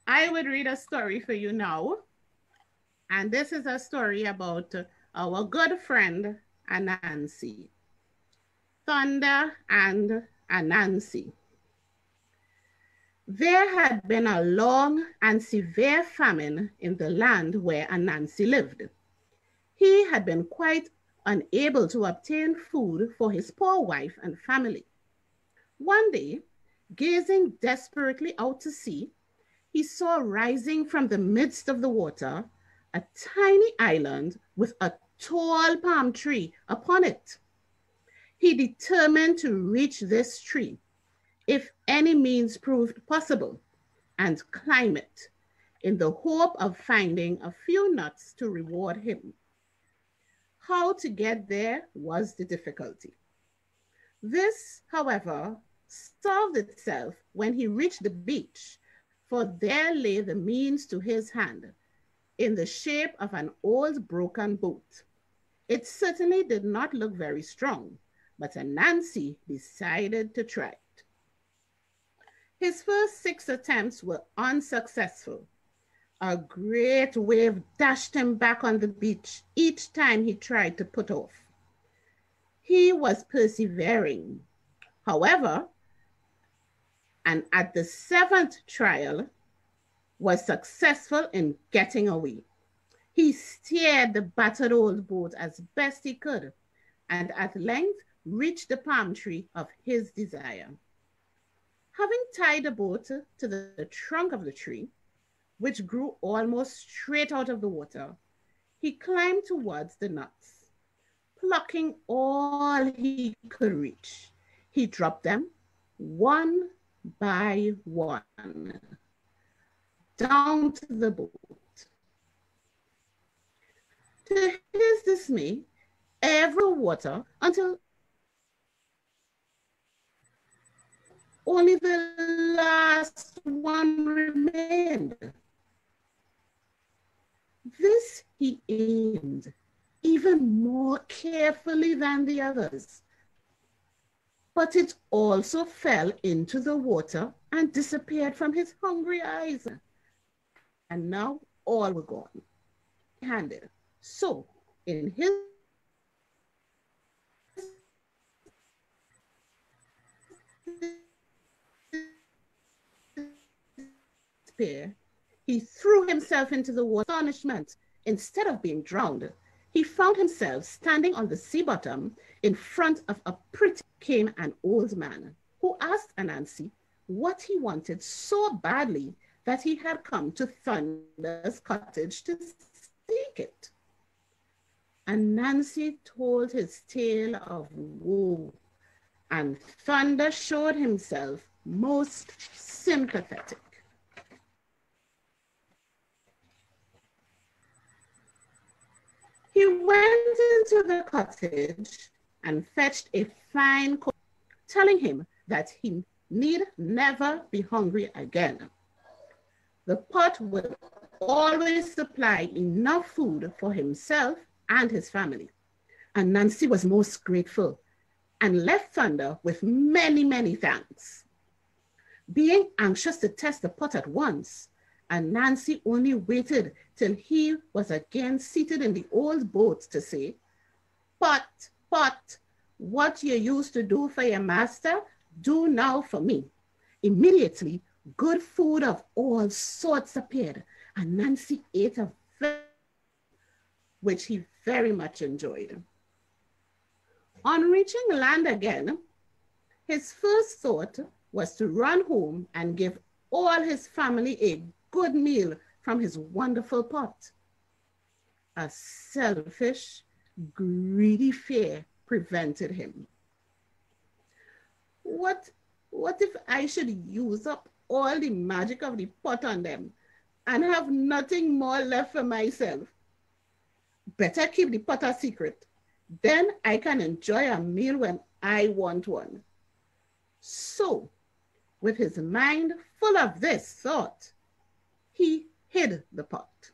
I would read a story for you now. And this is a story about our good friend Anansi. Thunder and Anansi. There had been a long and severe famine in the land where Anansi lived. He had been quite unable to obtain food for his poor wife and family. One day, gazing desperately out to sea, he saw rising from the midst of the water a tiny island with a tall palm tree upon it. He determined to reach this tree, if any means proved possible, and climb it, in the hope of finding a few nuts to reward him. How to get there was the difficulty. This, however, solved itself when he reached the beach, for there lay the means to his hand, in the shape of an old broken boat. It certainly did not look very strong, but Anansi decided to try it. His first 6 attempts were unsuccessful. A great wave dashed him back on the beach each time he tried to put off. He was persevering, however, and at the 7th trial was successful in getting away. He steered the battered old boat as best he could, and at length reached the palm tree of his desire. Having tied the boat to the trunk of the tree, which grew almost straight out of the water, he climbed towards the nuts. Plucking all he could reach, he dropped them one by one down to the boat. To his dismay, every water until only the last one remained. This he aimed even more carefully than the others, but it also fell into the water and disappeared from his hungry eyes. And now all were gone, handed. So, in his despair, he threw himself into the water. Astonishment, instead of being drowned, he found himself standing on the sea bottom in front of a pretty. Came an old man who asked Anansi what he wanted so badly that he had come to Thunder's cottage to seek it. Anansi told his tale of woe, and Thunder showed himself most sympathetic. He went into the cottage and fetched a fine cook, telling him that he need never be hungry again. The pot would always supply enough food for himself and his family. And Nancy was most grateful and left Thunder with many, many thanks. Being anxious to test the pot at once, and Nancy only waited till he was again seated in the old boat to say, "Pot, pot, what you used to do for your master, do now for me." Immediately, good food of all sorts appeared, and Nancy ate a very, which he very much enjoyed. On reaching land again, his first thought was to run home and give all his family a good meal from his wonderful pot. A selfish, greedy fear prevented him. What if I should use up all the magic of the pot on them and have nothing more left for myself? Better keep the pot a secret. Then I can enjoy a meal when I want one. So, with his mind full of this thought, he hid the pot.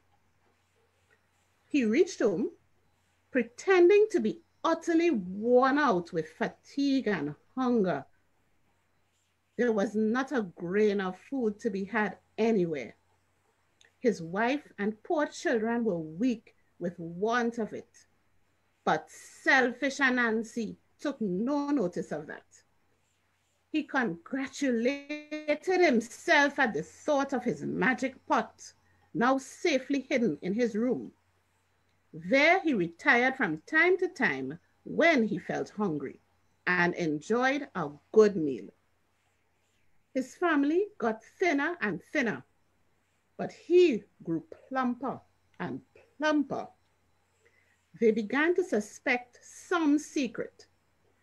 He reached home, pretending to be utterly worn out with fatigue and hunger. There was not a grain of food to be had anywhere. His wife and poor children were weak with want of it. But selfish Anansi took no notice of that. He congratulated himself at the thought of his magic pot, now safely hidden in his room. There he retired from time to time when he felt hungry and enjoyed a good meal. His family got thinner and thinner, but he grew plumper and plumper. They began to suspect some secret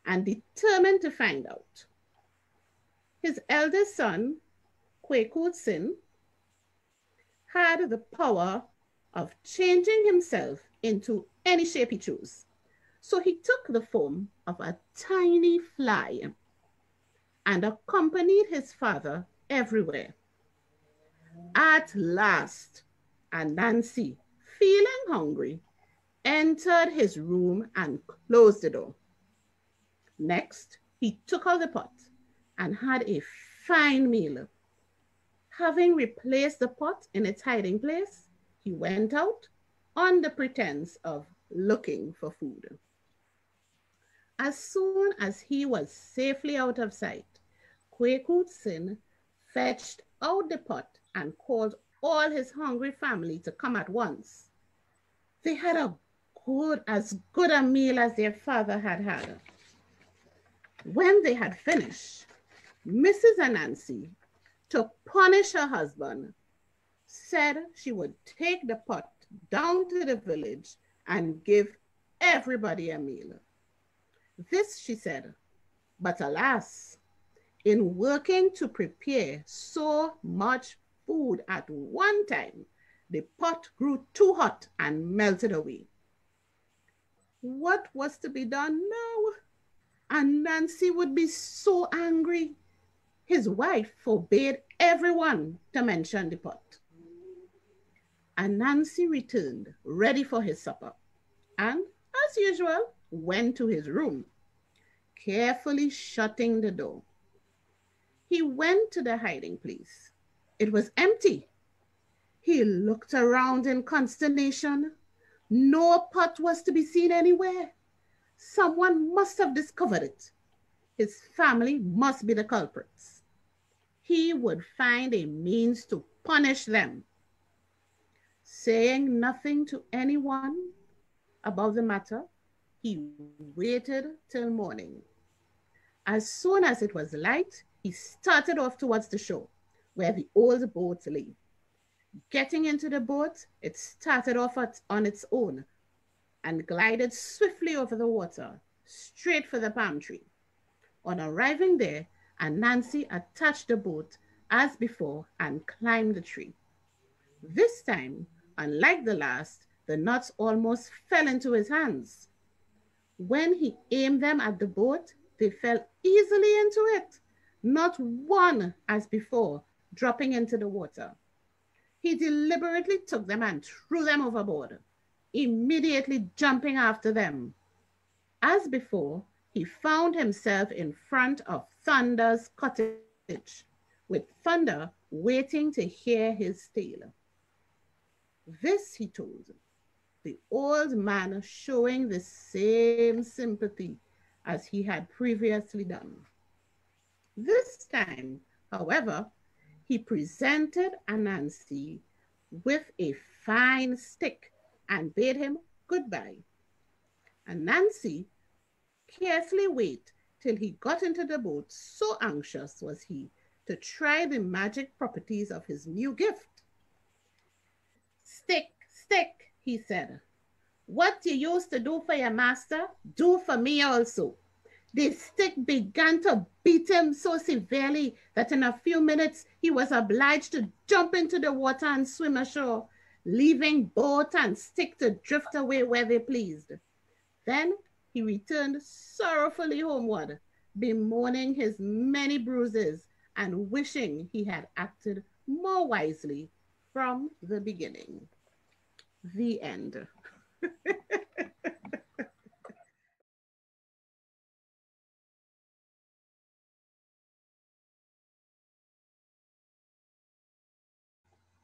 and determined to find out. His eldest son, Kwekutsin, had the power of changing himself into any shape he chose. So he took the form of a tiny fly and accompanied his father everywhere. At last, Anansi, feeling hungry, entered his room and closed the door. Next, he took out the pot and had a fine meal. Having replaced the pot in its hiding place, he went out on the pretense of looking for food. As soon as he was safely out of sight, Kwekutsin fetched out the pot and called all his hungry family to come at once. They had as good a meal as their father had had. When they had finished, Mrs. Anansi, to punish her husband, said she would take the pot down to the village and give everybody a meal. This she said, but alas, in working to prepare so much food at one time, the pot grew too hot and melted away. What was to be done now? And Nancy would be so angry. His wife forbade everyone to mention the pot. And Nancy returned, ready for his supper, and, as usual, went to his room, carefully shutting the door. He went to the hiding place. It was empty. He looked around in consternation. No pot was to be seen anywhere. Someone must have discovered it. His family must be the culprits. He would find a means to punish them. Saying nothing to anyone about the matter, he waited till morning. As soon as it was light, he started off towards the shore, where the old boat lay. Getting into the boat, it started off on its own and glided swiftly over the water, straight for the palm tree. On arriving there, Anansi attached the boat as before and climbed the tree. This time, unlike the last, the nuts almost fell into his hands. When he aimed them at the boat, they fell easily into it, not one as before, dropping into the water. He deliberately took them and threw them overboard, immediately jumping after them. As before, he found himself in front of Thunder's cottage, with Thunder waiting to hear his tale. This he told, the old man showing the same sympathy as he had previously done. This time, however, he presented Anansi with a fine stick and bade him goodbye. Anansi carefully wait till he got into the boat, so anxious was he to try the magic properties of his new gift. Stick, stick, he said. What you used to do for your master, do for me also. The stick began to beat him so severely that in a few minutes he was obliged to jump into the water and swim ashore, leaving boat and stick to drift away where they pleased. Then he returned sorrowfully homeward, bemoaning his many bruises and wishing he had acted more wisely from the beginning. The end.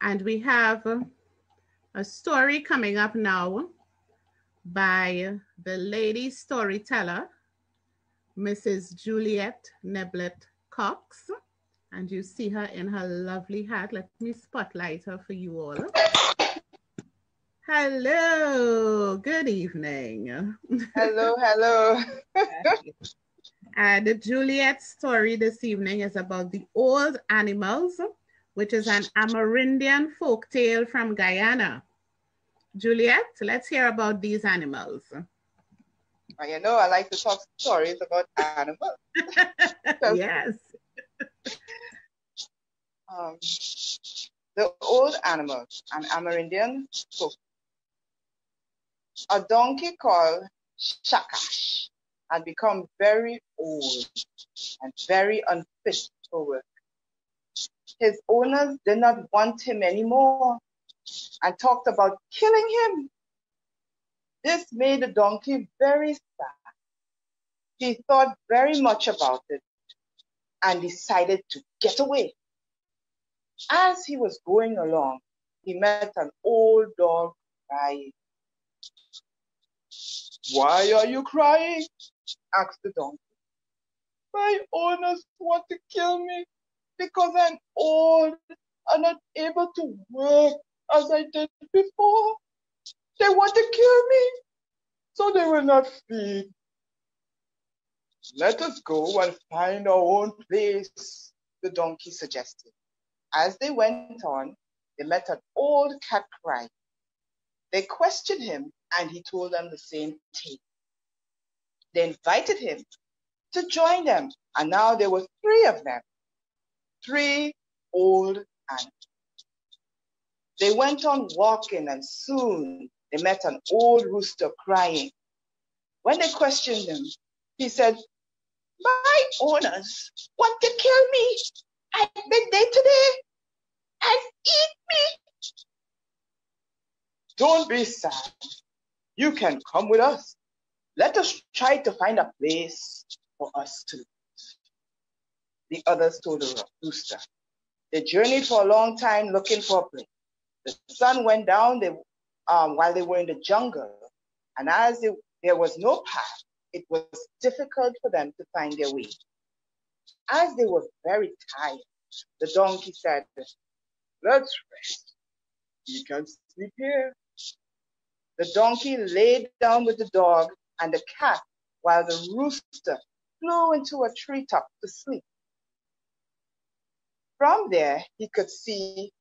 And we have a story coming up now by the lady storyteller, Mrs. Juliet Neblett Cox. And you see her in her lovely hat. Let me spotlight her for you all. Hello, good evening. Hello, hello. And Juliet's story this evening is about the old animals, which is an Amerindian folktale from Guyana. Juliet, let's hear about these animals. Well, you know, I like to talk stories about animals. Yes. The old animals, an Amerindian folk. A donkey called Shakash had become very old and very unfit for work. His owners did not want him anymore and talked about killing him. This made the donkey very sad. He thought very much about it and decided to get away. As he was going along, he met an old dog crying. "Why are you crying?" asked the donkey. "My owners want to kill me because I'm old and not able to work as I did before. They want to kill me so they will not feed. Let us go and find our own place," the donkey suggested. As they went on, they met an old cat crying. They questioned him and he told them the same thing. They invited him to join them, and now there were 3 of them, 3 old animals. They went on walking and soon they met an old rooster crying. When they questioned him, he said, "My owners want to kill me at midday today and eat me." "Don't be sad. You can come with us. Let us try to find a place for us to live," the others told the rooster. They journeyed for a long time looking for a place. The sun went down while they were in the jungle, and as there was no path, it was difficult for them to find their way. As they were very tired, the donkey said, "Let's rest. We can sleep here." The donkey lay down with the dog and the cat while the rooster flew into a treetop to sleep. From there, he could see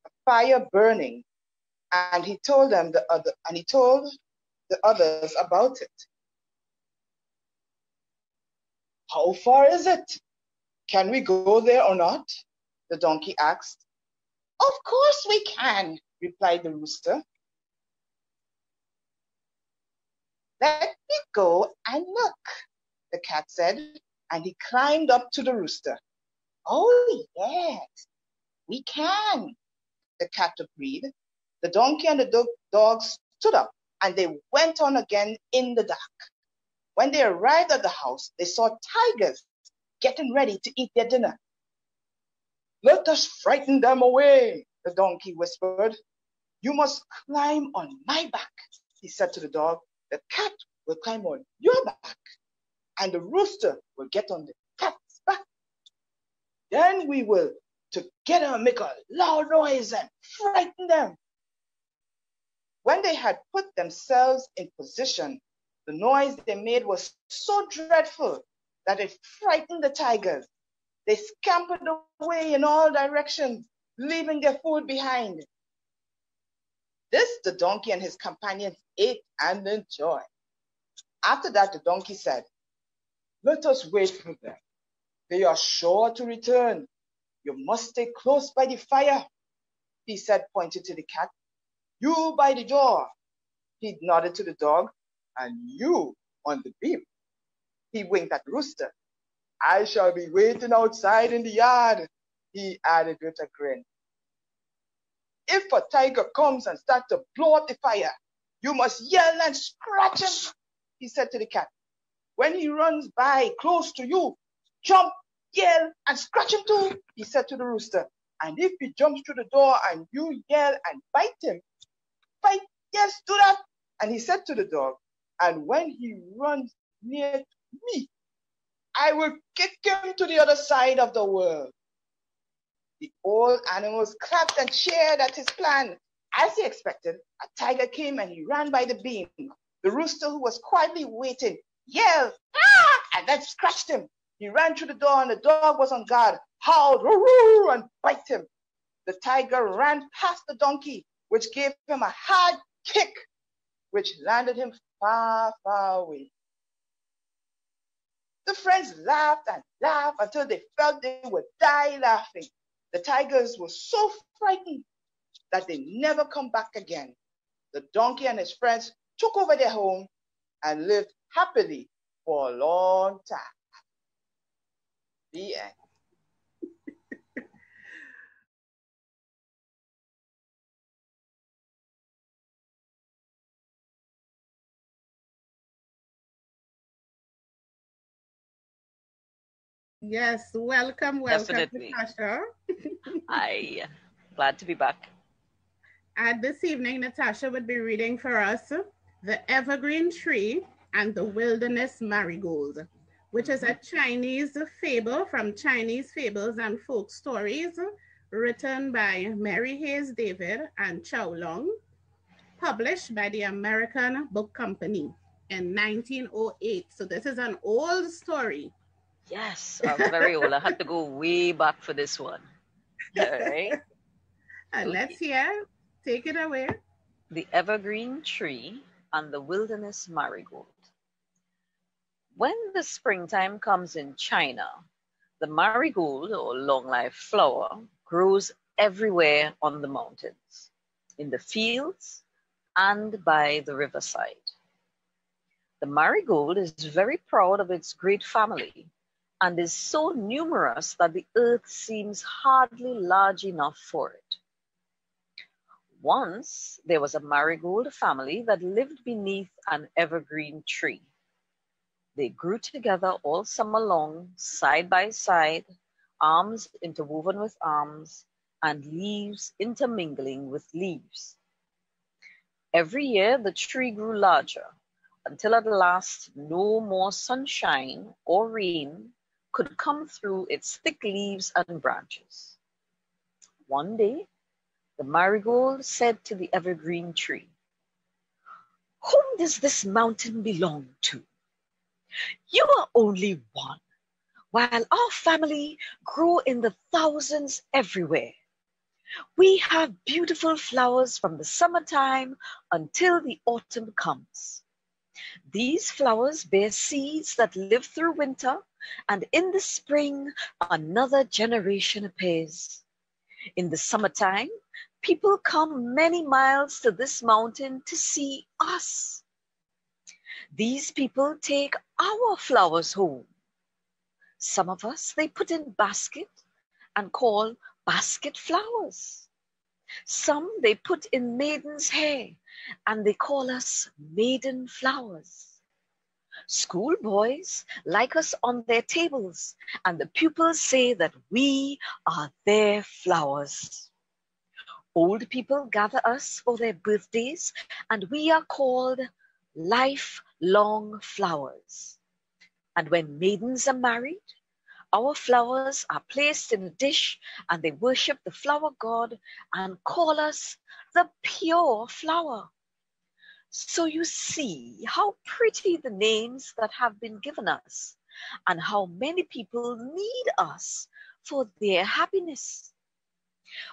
a fire burning, and he told the others about it. "How far is it? Can we go there or not?" the donkey asked. "Of course we can," replied the rooster. "Let me go and look," the cat said, and he climbed up to the rooster. "Oh, yes, we can," the cat agreed. The donkey and the dog stood up, and they went on again in the dark. When they arrived at the house, they saw tigers getting ready to eat their dinner. "Let us frighten them away," the donkey whispered. "You must climb on my back," he said to the dog. "The cat will climb on your back, and the rooster will get on the cat's back. Then we will together make a loud noise and frighten them." When they had put themselves in position, the noise they made was so dreadful that it frightened the tigers. They scampered away in all directions, leaving their food behind. This the donkey and his companions ate and enjoyed. After that, the donkey said, "Let us wait for them. They are sure to return. You must stay close by the fire," he said, pointing to the cat. "You by the door," he nodded to the dog, "and you on the beam." He winked at the rooster. "I shall be waiting outside in the yard," he added with a grin. "If a tiger comes and starts to blow up the fire, you must yell and scratch him," he said to the cat. "When he runs by close to you, jump, yell, and scratch him too," he said to the rooster. And if he jumps through the door and you yell and bite him, bite, yes, do that. And he said to the dog, and when he runs near me, I will kick him to the other side of the world. The old animals clapped and cheered at his plan. As he expected, a tiger came and he ran by the beam. The rooster, who was quietly waiting, yelled, ah! And then scratched him. He ran through the door and the dog was on guard, howled, roo, and bit him. The tiger ran past the donkey, which gave him a hard kick, which landed him far, far away. The friends laughed and laughed until they felt they would die laughing. The tigers were so frightened that they never come back again. The donkey and his friends took over their home and lived happily for a long time. The end. Yes, welcome, Definitely. Natasha. Glad to be back. And this evening, Natasha would be reading for us The Evergreen Tree and the Wilderness Marigold, which is a Chinese fable from Chinese Fables and Folk Stories, written by Mary Hayes David and Chow Long, published by the American Book Company in 1908. So this is an old story. Yes, very old. I had to go way back for this one. All right. And let's hear. Take it away. The Evergreen Tree and the Wilderness Marigold. When the springtime comes in China, the marigold, or long-life flower, grows everywhere on the mountains, in the fields, and by the riverside. The marigold is very proud of its great family and is so numerous that the earth seems hardly large enough for it. Once there was a marigold family that lived beneath an evergreen tree. They grew together all summer long, side by side, arms interwoven with arms, and leaves intermingling with leaves. Every year the tree grew larger, until at last no more sunshine or rain could come through its thick leaves and branches. One day, the marigold said to the evergreen tree, "Whom does this mountain belong to? You are only one, while our family grew in the thousands everywhere. We have beautiful flowers from the summertime until the autumn comes. These flowers bear seeds that live through winter, and in the spring another generation appears. In the summertime, people come many miles to this mountain to see us. These people take our flowers home. Some of us they put in basket and call basket flowers. Some they put in maiden's hair and they call us maiden flowers. Schoolboys like us on their tables, and the pupils say that we are their flowers. Old people gather us for their birthdays, and we are called lifelong flowers. And when maidens are married, our flowers are placed in a dish, and they worship the flower god and call us the pure flower. So you see how pretty the names that have been given us, and how many people need us for their happiness.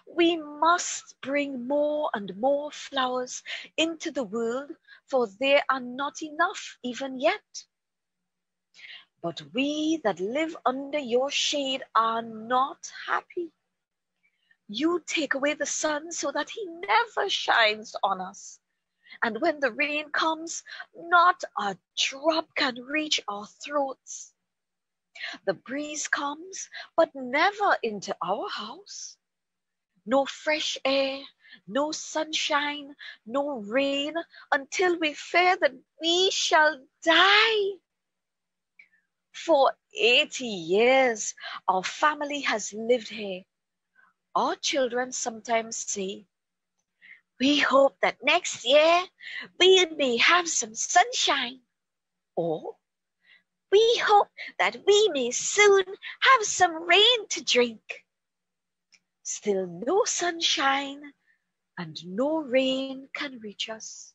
We must bring more and more flowers into the world, for there are not enough even yet. But we that live under your shade are not happy. You take away the sun so that he never shines on us. And when the rain comes, not a drop can reach our throats. The breeze comes, but never into our house. No fresh air, no sunshine, no rain, until we fear that we shall die. For 80 years, our family has lived here. Our children sometimes say, "We hope that next year we may have some sunshine," or "We hope that we may soon have some rain to drink." Still no sunshine and no rain can reach us.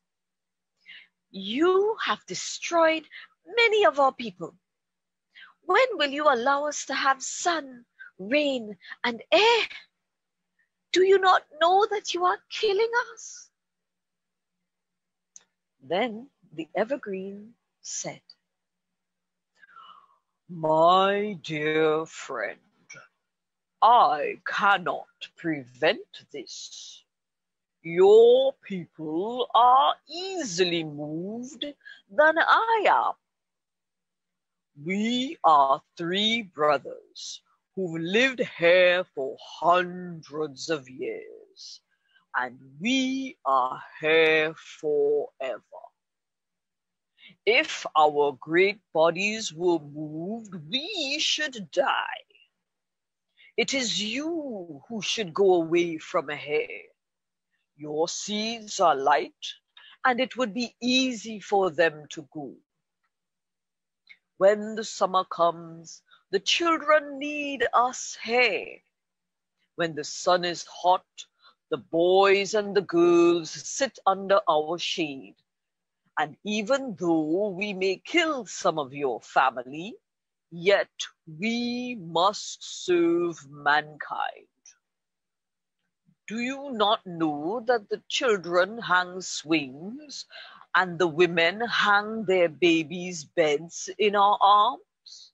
You have destroyed many of our people. When will you allow us to have sun, rain, and air? Do you not know that you are killing us? Then the evergreen said, "My dear friend, I cannot prevent this. Your people are easily moved than I am. We are three brothers who've lived here for hundreds of years, and we are here forever. If our great bodies were moved, we should die. It is you who should go away from here. Your seeds are light, and it would be easy for them to go. When the summer comes, the children need us here. When the sun is hot, the boys and the girls sit under our shade. And even though we may kill some of your family, yet we must serve mankind. Do you not know that the children hang swings and the women hang their babies' beds in our arms?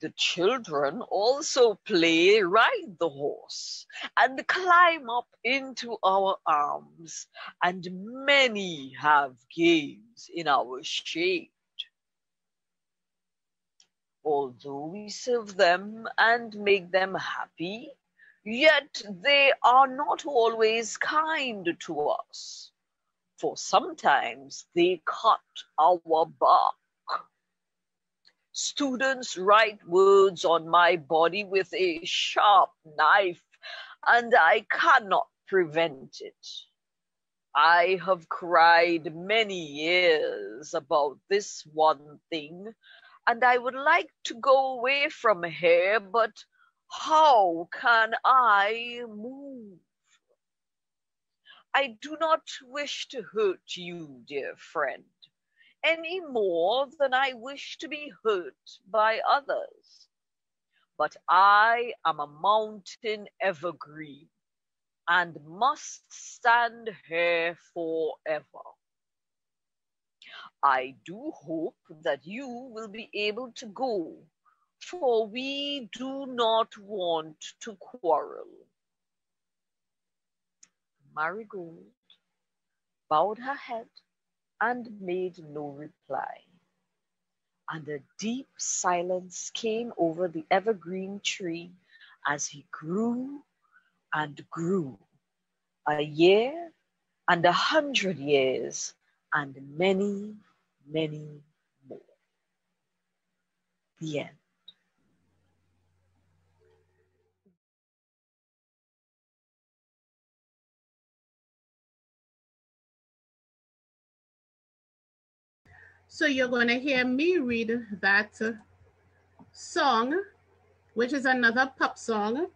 The children also play ride the horse and climb up into our arms, and many have games in our shade. Although we serve them and make them happy, yet they are not always kind to us, for sometimes they cut our bark. Students write words on my body with a sharp knife, and I cannot prevent it. I have cried many years about this one thing, and I would like to go away from here, but how can I move? I do not wish to hurt you, dear friend, any more than I wish to be hurt by others. But I am a mountain evergreen and must stand here forever. I do hope that you will be able to go, for we do not want to quarrel." Marigold bowed her head and made no reply. And a deep silence came over the evergreen tree as he grew and grew, a year and 100 years and many, many more. The end. So you're going to hear me read that song, which is another pop song.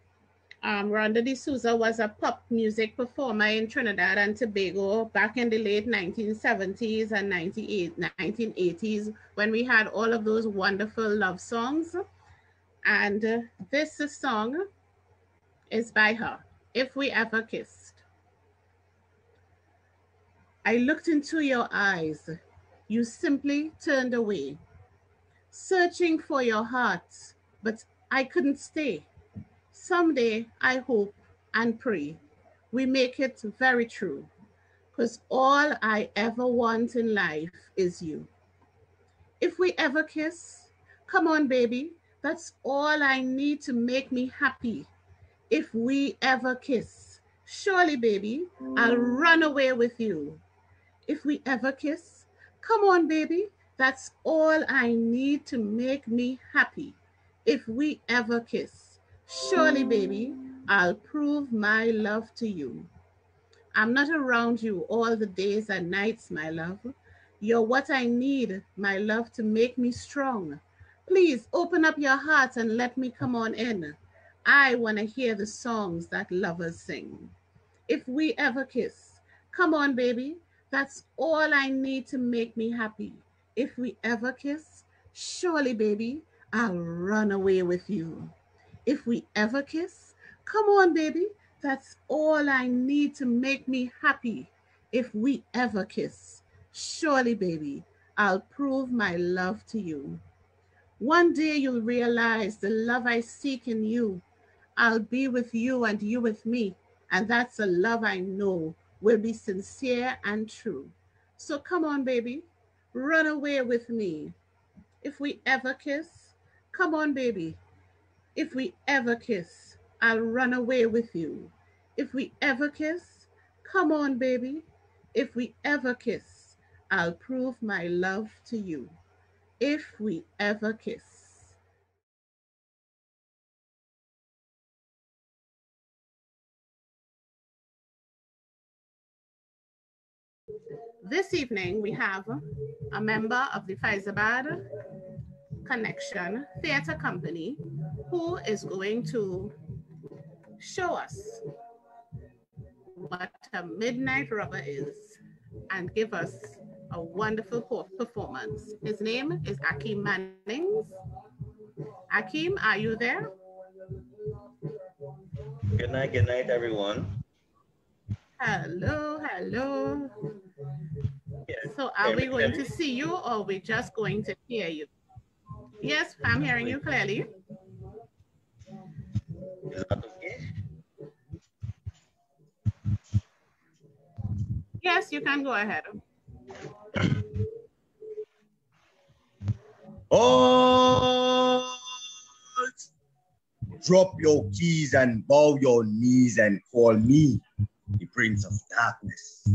Rhonda D'Souza was a pop music performer in Trinidad and Tobago back in the late 1970s and 1980s when we had all of those wonderful love songs. And this song is by her, If We Ever Kissed. I looked into your eyes. You simply turned away, searching for your heart, but I couldn't stay. Someday, I hope and pray we make it very true, because all I ever want in life is you. If we ever kiss, come on, baby, that's all I need to make me happy. If we ever kiss, surely, baby, I'll run away with you. If we ever kiss, come on, baby, that's all I need to make me happy. If we ever kiss, surely, baby, I'll prove my love to you. I'm not around you all the days and nights, my love. You're what I need, my love, to make me strong. Please open up your heart and let me come on in. I want to hear the songs that lovers sing. If we ever kiss, come on, baby. That's all I need to make me happy. If we ever kiss, surely, baby, I'll run away with you. If we ever kiss, come on, baby. That's all I need to make me happy. If we ever kiss, surely, baby, I'll prove my love to you. One day you'll realize the love I seek in you. I'll be with you and you with me. And that's a love I know will be sincere and true. So come on, baby, run away with me. If we ever kiss, come on, baby. If we ever kiss, I'll run away with you. If we ever kiss, come on, baby. If we ever kiss, I'll prove my love to you. If we ever kiss. This evening, we have a member of the Faizabad Connection Theatre Company who is going to show us what a midnight rubber is and give us a wonderful performance. His name is Akeem Mannings. Akeem, are you there? Good night, everyone. Hello, hello. Yeah. So are we going to see you or are we just going to hear you? Yes, I'm hearing you clearly. Is that okay? Yes, you can go ahead. Oh, drop your keys and bow your knees and call me the Prince of Darkness,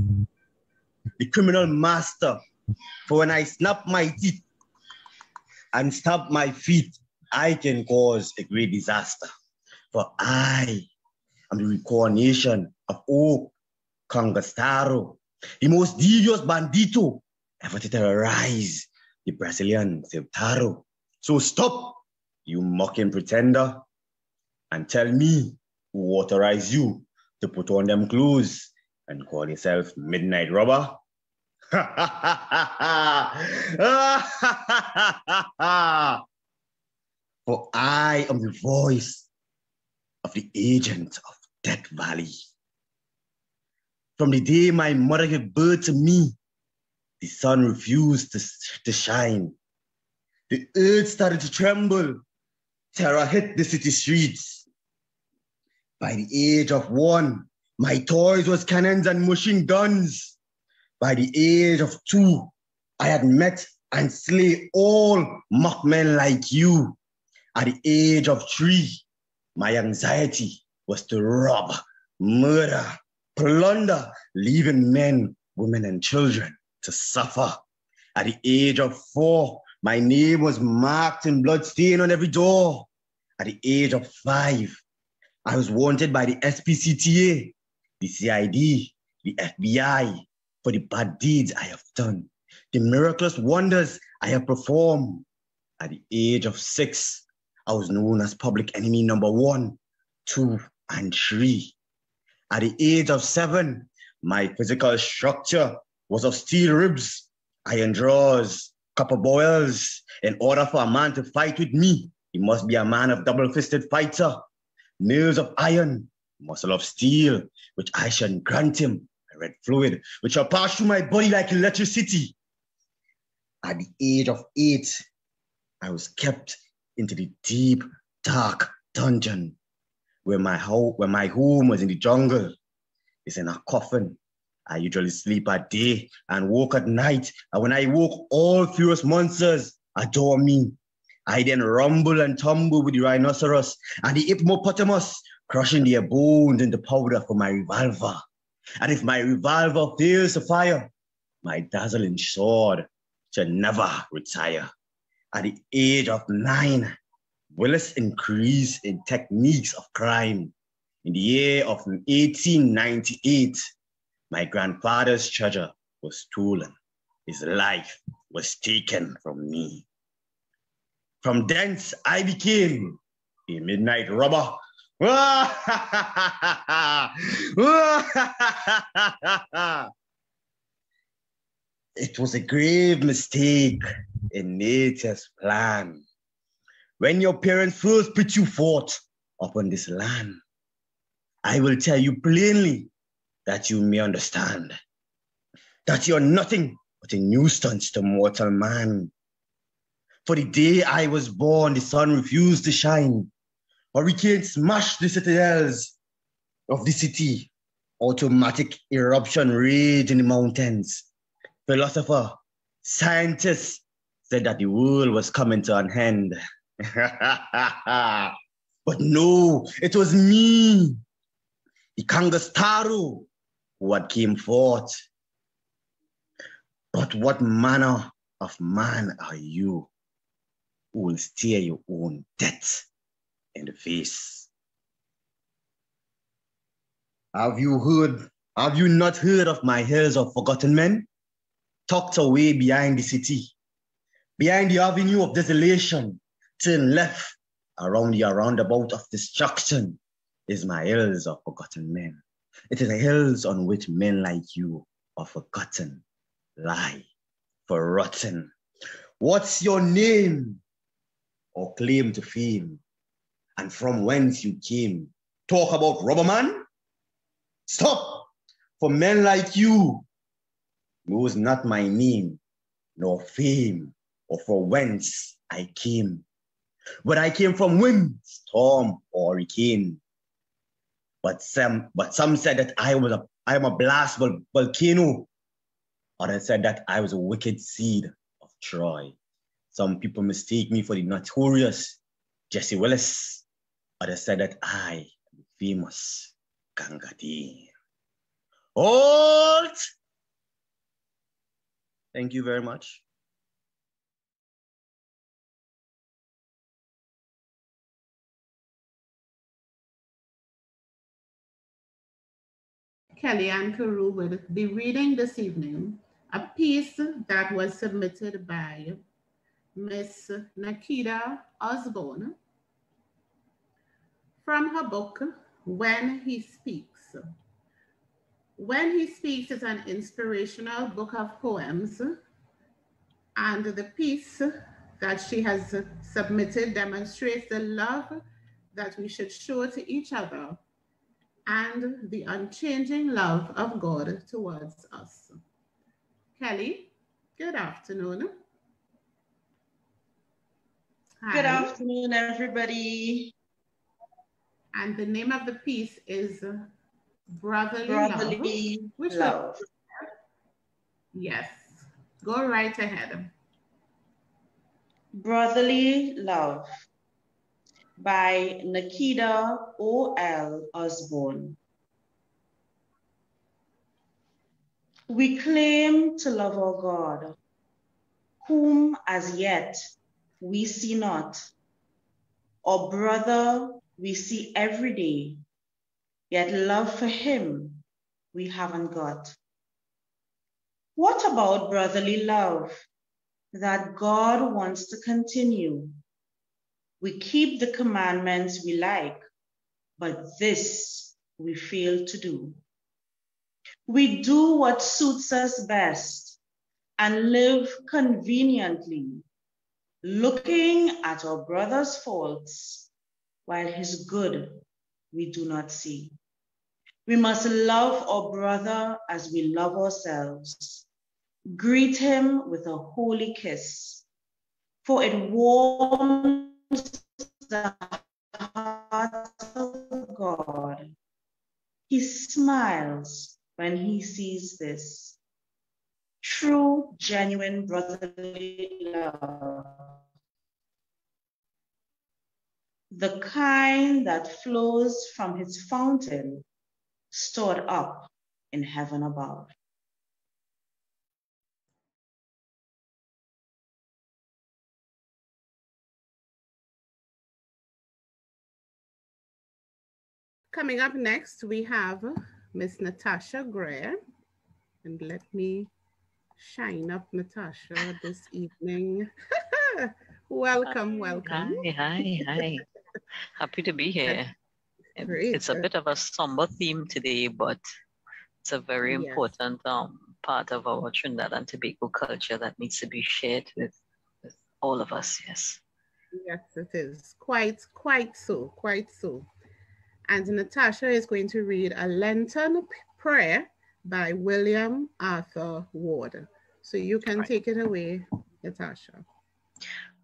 the criminal master. For when I snap my teeth and stamp my feet, I can cause a great disaster. For I am the reincarnation of Oak Congastaro, the most devious bandito ever to terrorize the Brazilian Celtaro. So stop, you mocking pretender, and tell me who authorized you to put on them clothes and call yourself midnight robber. For I am the voice of the agent of Death Valley. From the day my mother gave birth to me, the sun refused to shine. The earth started to tremble. Terror hit the city streets. By the age of 1, my toys was cannons and machine guns. By the age of 2, I had met and slay all mockmen like you. At the age of 3, my anxiety was to rob, murder, plunder, leaving men, women, and children to suffer. At the age of 4, my name was marked in blood stain on every door. At the age of 5, I was wanted by the SPCTA, the CID, the FBI, for the bad deeds I have done, the miraculous wonders I have performed. At the age of 6, I was known as public enemy number 1, 2, and 3. At the age of 7, my physical structure was of steel ribs, iron drawers, copper boils. In order for a man to fight with me, he must be a man of double-fisted fighter, nerves of iron, muscle of steel, which I shall grant him, a red fluid, which shall pass through my body like electricity. At the age of 8, I was kept into the deep, dark dungeon where my home was in the jungle. It's in a coffin. I usually sleep at day and walk at night. And when I woke, all furious monsters adore me. I then rumble and tumble with the rhinoceros and the hippopotamus, crushing their bones into powder for my revolver. And if my revolver fails to fire, my dazzling sword shall never retire. At the age of 9, Willis increased in techniques of crime. In the year of 1898, my grandfather's treasure was stolen. His life was taken from me. From thence, I became a midnight robber. It was a grave mistake in nature's plan. When your parents first put you forth upon this land, I will tell you plainly that you may understand that you're nothing but a nuisance to mortal man. For the day I was born, the sun refused to shine. Hurricanes smashed the citadels of the city. Automatic eruption raged in the mountains. Philosopher, scientists said that the world was coming to an end. But no, it was me, the Kangastaru, who had came forth. But what manner of man are you who will stare your own death in the face? Have you not heard of my hills of forgotten men? Tucked away behind the city, behind the avenue of desolation, turn left around the roundabout of destruction is my hills of forgotten men. It is the hills on which men like you are forgotten, lie, forgotten. What's your name or claim to fame? And from whence you came? Talk about robber man? Stop! For men like you knows not my name, nor fame, or for whence I came. But I came from wind, storm, or hurricane. But some said that I am a blast volcano. Others said that I was a wicked seed of Troy. Some people mistake me for the notorious Jesse Willis. Others said that I am the famous Gangadi. Halt! Thank you very much. Kellyanne Carew will be reading this evening a piece that was submitted by Miss Nakita Osborne from her book, When He Speaks. When He Speaks is an inspirational book of poems, and the piece that she has submitted demonstrates the love that we should show to each other and the unchanging love of God towards us. Kelly, good afternoon. Hi. Good afternoon, everybody. And the name of the piece is Brotherly Love. Yes, go right ahead. Brotherly Love by Nakita O.L. Osborne. We claim to love our God, whom as yet we see not. Our brother we see every day, yet love for him we haven't got. What about brotherly love that God wants to continue? We keep the commandments we like, but this we fail to do. We do what suits us best and live conveniently, looking at our brother's faults while his good we do not see. We must love our brother as we love ourselves. Greet him with a holy kiss, for it warms the heart of God. He smiles when he sees this. True, genuine brotherly love. The kind that flows from his fountain, stored up in heaven above. Coming up next, we have Miss Natasha Greer. And let me shine up Natasha this evening. Welcome, welcome. Hi. Happy to be here. Great. It's a bit of a somber theme today, but it's a very Yes. important part of our Trinidad and Tobago culture that needs to be shared with all of us, yes. Yes, it is. Quite so. And Natasha is going to read a Lenten prayer by William Arthur Ward. So you can take it away, Natasha.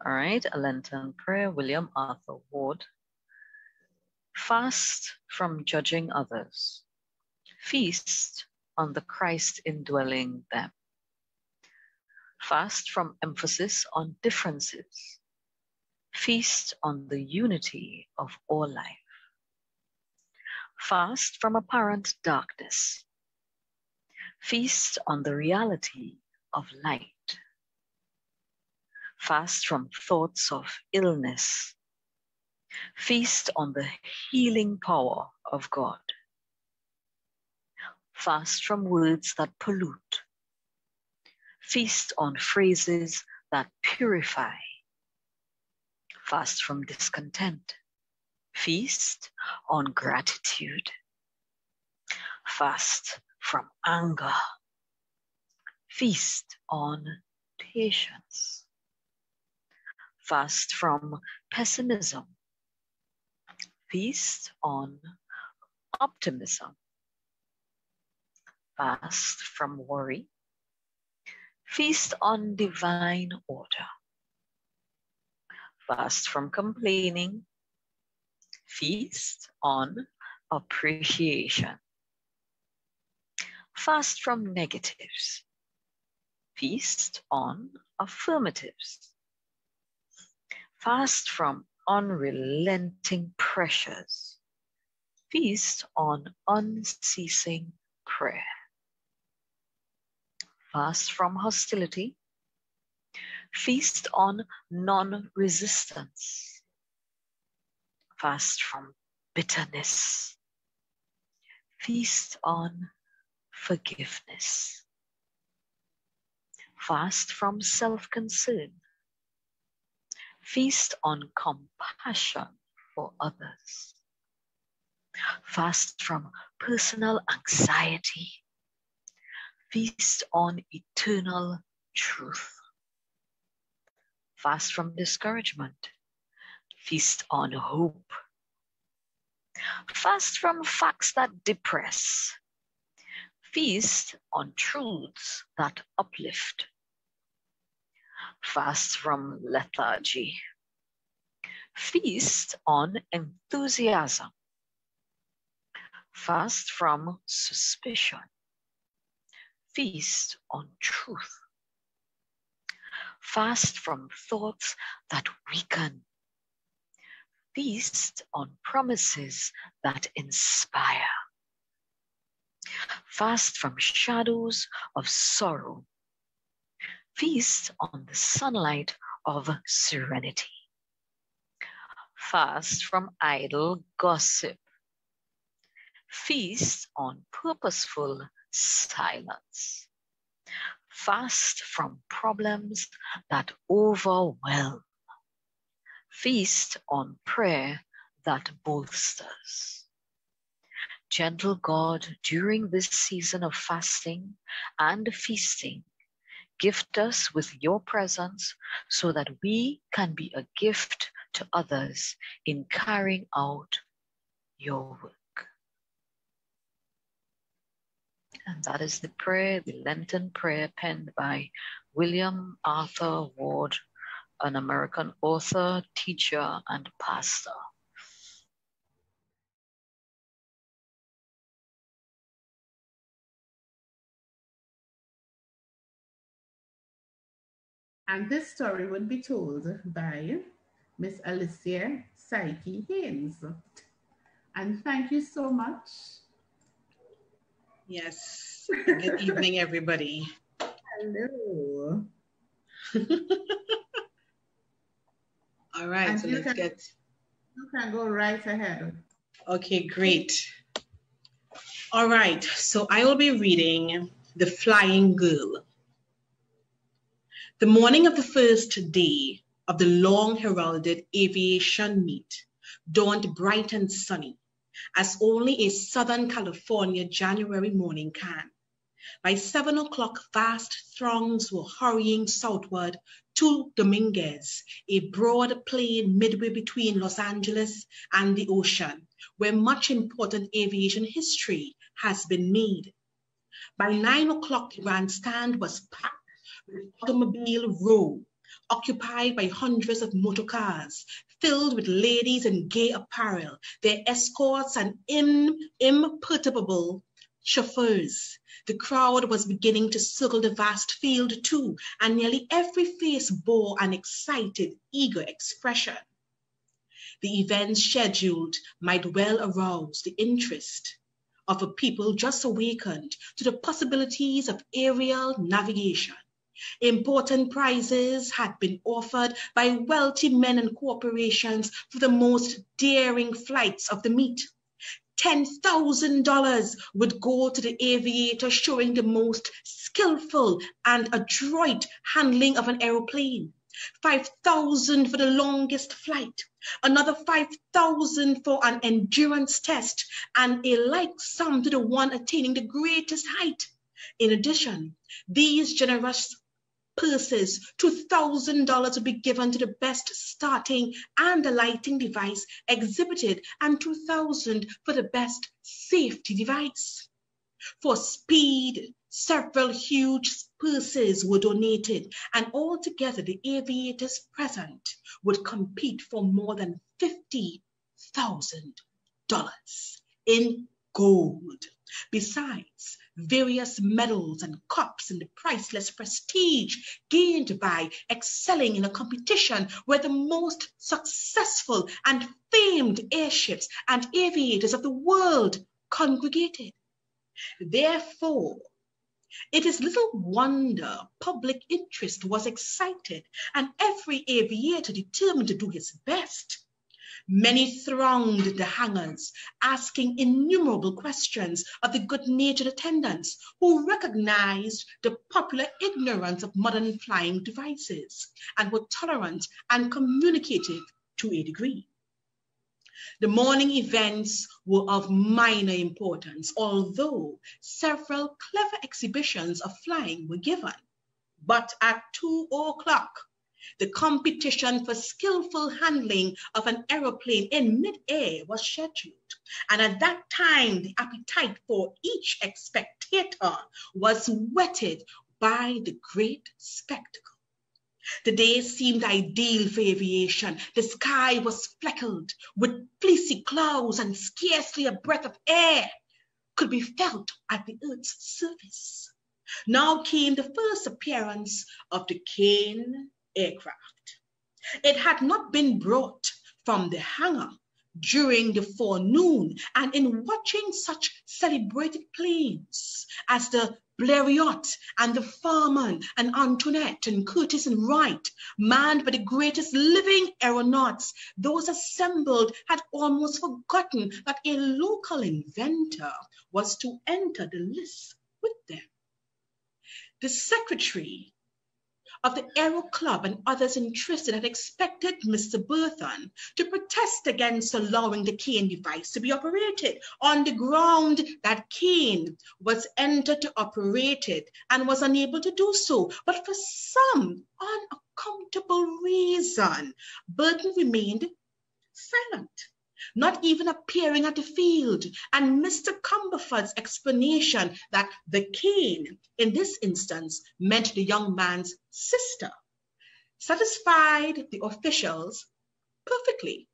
All right, a Lenten prayer, William Arthur Ward. Fast from judging others. Feast on the Christ indwelling them. Fast from emphasis on differences. Feast on the unity of all life. Fast from apparent darkness. Feast on the reality of light. Fast from thoughts of illness. Feast on the healing power of God. Fast from words that pollute. Feast on phrases that purify. Fast from discontent. Feast on gratitude. Fast from anger. Feast on patience. Fast from pessimism. Feast on optimism. Fast from worry. Feast on divine order. Fast from complaining. Feast on appreciation. Fast from negatives. Feast on affirmatives. Fast from unrelenting pressures. Feast on unceasing prayer. Fast from hostility. Feast on non-resistance. Fast from bitterness. Feast on forgiveness. Fast from self-concern. Feast on compassion for others. Fast from personal anxiety. Feast on eternal truth. Fast from discouragement. Feast on hope. Fast from facts that depress. Feast on truths that uplift. Fast from lethargy. Feast on enthusiasm. Fast from suspicion. Feast on truth. Fast from thoughts that weaken. Feast on promises that inspire. Fast from shadows of sorrow. Feast on the sunlight of serenity. Fast from idle gossip. Feast on purposeful silence. Fast from problems that overwhelm. Feast on prayer that bolsters. Gentle God, during this season of fasting and feasting, gift us with your presence so that we can be a gift to others in carrying out your work. And that is the prayer, the Lenten prayer penned by William Arthur Ward, an American author, teacher, and pastor. And this story would be told by Miss Alicia Psyche Haynes. And thank you so much. Yes. Good evening, everybody. Hello. All right, And so you let's get. You can go right ahead. Okay, great. All right, so I will be reading The Flying Girl. The morning of the first day of the long heralded aviation meet dawned bright and sunny, as only a Southern California January morning can. By 7 o'clock, vast throngs were hurrying southward to Dominguez, a broad plain midway between Los Angeles and the ocean, where much important aviation history has been made. By 9 o'clock, the grandstand was packed with Automobile Row, occupied by hundreds of motor cars, filled with ladies in gay apparel, their escorts and imperturbable chauffeurs. The crowd was beginning to circle the vast field too, and nearly every face bore an excited, eager expression. The events scheduled might well arouse the interest of a people just awakened to the possibilities of aerial navigation. Important prizes had been offered by wealthy men and corporations for the most daring flights of the meet. $10,000 would go to the aviator showing the most skillful and adroit handling of an aeroplane. $5,000 for the longest flight, another $5,000 for an endurance test, and a like sum to the one attaining the greatest height. In addition, these generous purses, $2,000 would be given to the best starting and alighting device exhibited, and $2,000 for the best safety device. For speed, several huge purses were donated, and altogether the aviators present would compete for more than $50,000 in gold. Besides, various medals and cups and the priceless prestige gained by excelling in a competition where the most successful and famed airships and aviators of the world congregated. Therefore, it is little wonder public interest was excited and every aviator determined to do his best. Many thronged the hangars, asking innumerable questions of the good-natured attendants who recognized the popular ignorance of modern flying devices and were tolerant and communicative to a degree. The morning events were of minor importance, although several clever exhibitions of flying were given. But at 2 o'clock, the competition for skillful handling of an aeroplane in mid-air was scheduled, and at that time the appetite for each spectator was whetted by the great spectacle. The day seemed ideal for aviation. The sky was fleckled with fleecy clouds, and scarcely a breath of air could be felt at the Earth's surface. Now came the first appearance of the Kane aircraft. It had not been brought from the hangar during the forenoon, and in watching such celebrated planes as the Blériot and the Farman and Antoinette and Curtis and Wright, manned by the greatest living aeronauts, those assembled had almost forgotten that a local inventor was to enter the list with them. The secretary of the Aero Club and others interested had expected Mr. Burthon to protest against allowing the Kane device to be operated on the ground that Kane was entered to operate it and was unable to do so. But for some unaccountable reason, Burthon remained silent, not even appearing at the field, and Mr. Cumberford's explanation that the Kane in this instance meant the young man's sister satisfied the officials perfectly.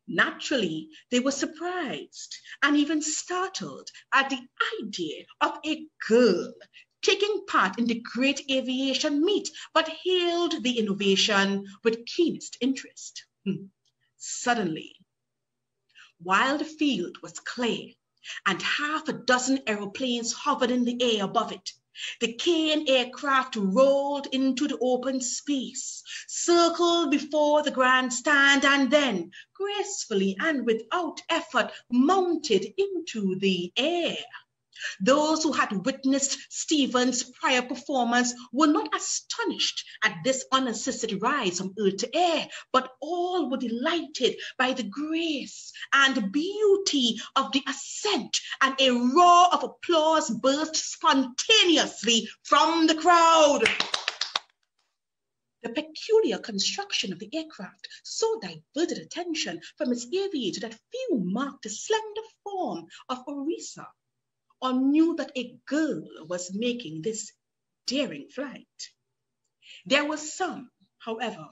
Naturally, they were surprised and even startled at the idea of a girl taking part in the great aviation meet, but hailed the innovation with keenest interest. Suddenly, while the field was clear and half a dozen aeroplanes hovered in the air above it, The Kane aircraft rolled into the open space, circled before the grandstand, and then gracefully and without effort mounted into the air. Those who had witnessed Stephen's prior performance were not astonished at this unassisted rise from earth to air, but all were delighted by the grace and beauty of the ascent, and a roar of applause burst spontaneously from the crowd. The peculiar construction of the aircraft so diverted attention from its aviator that few marked the slender form of Orisa, or knew that a girl was making this daring flight. There were some, however,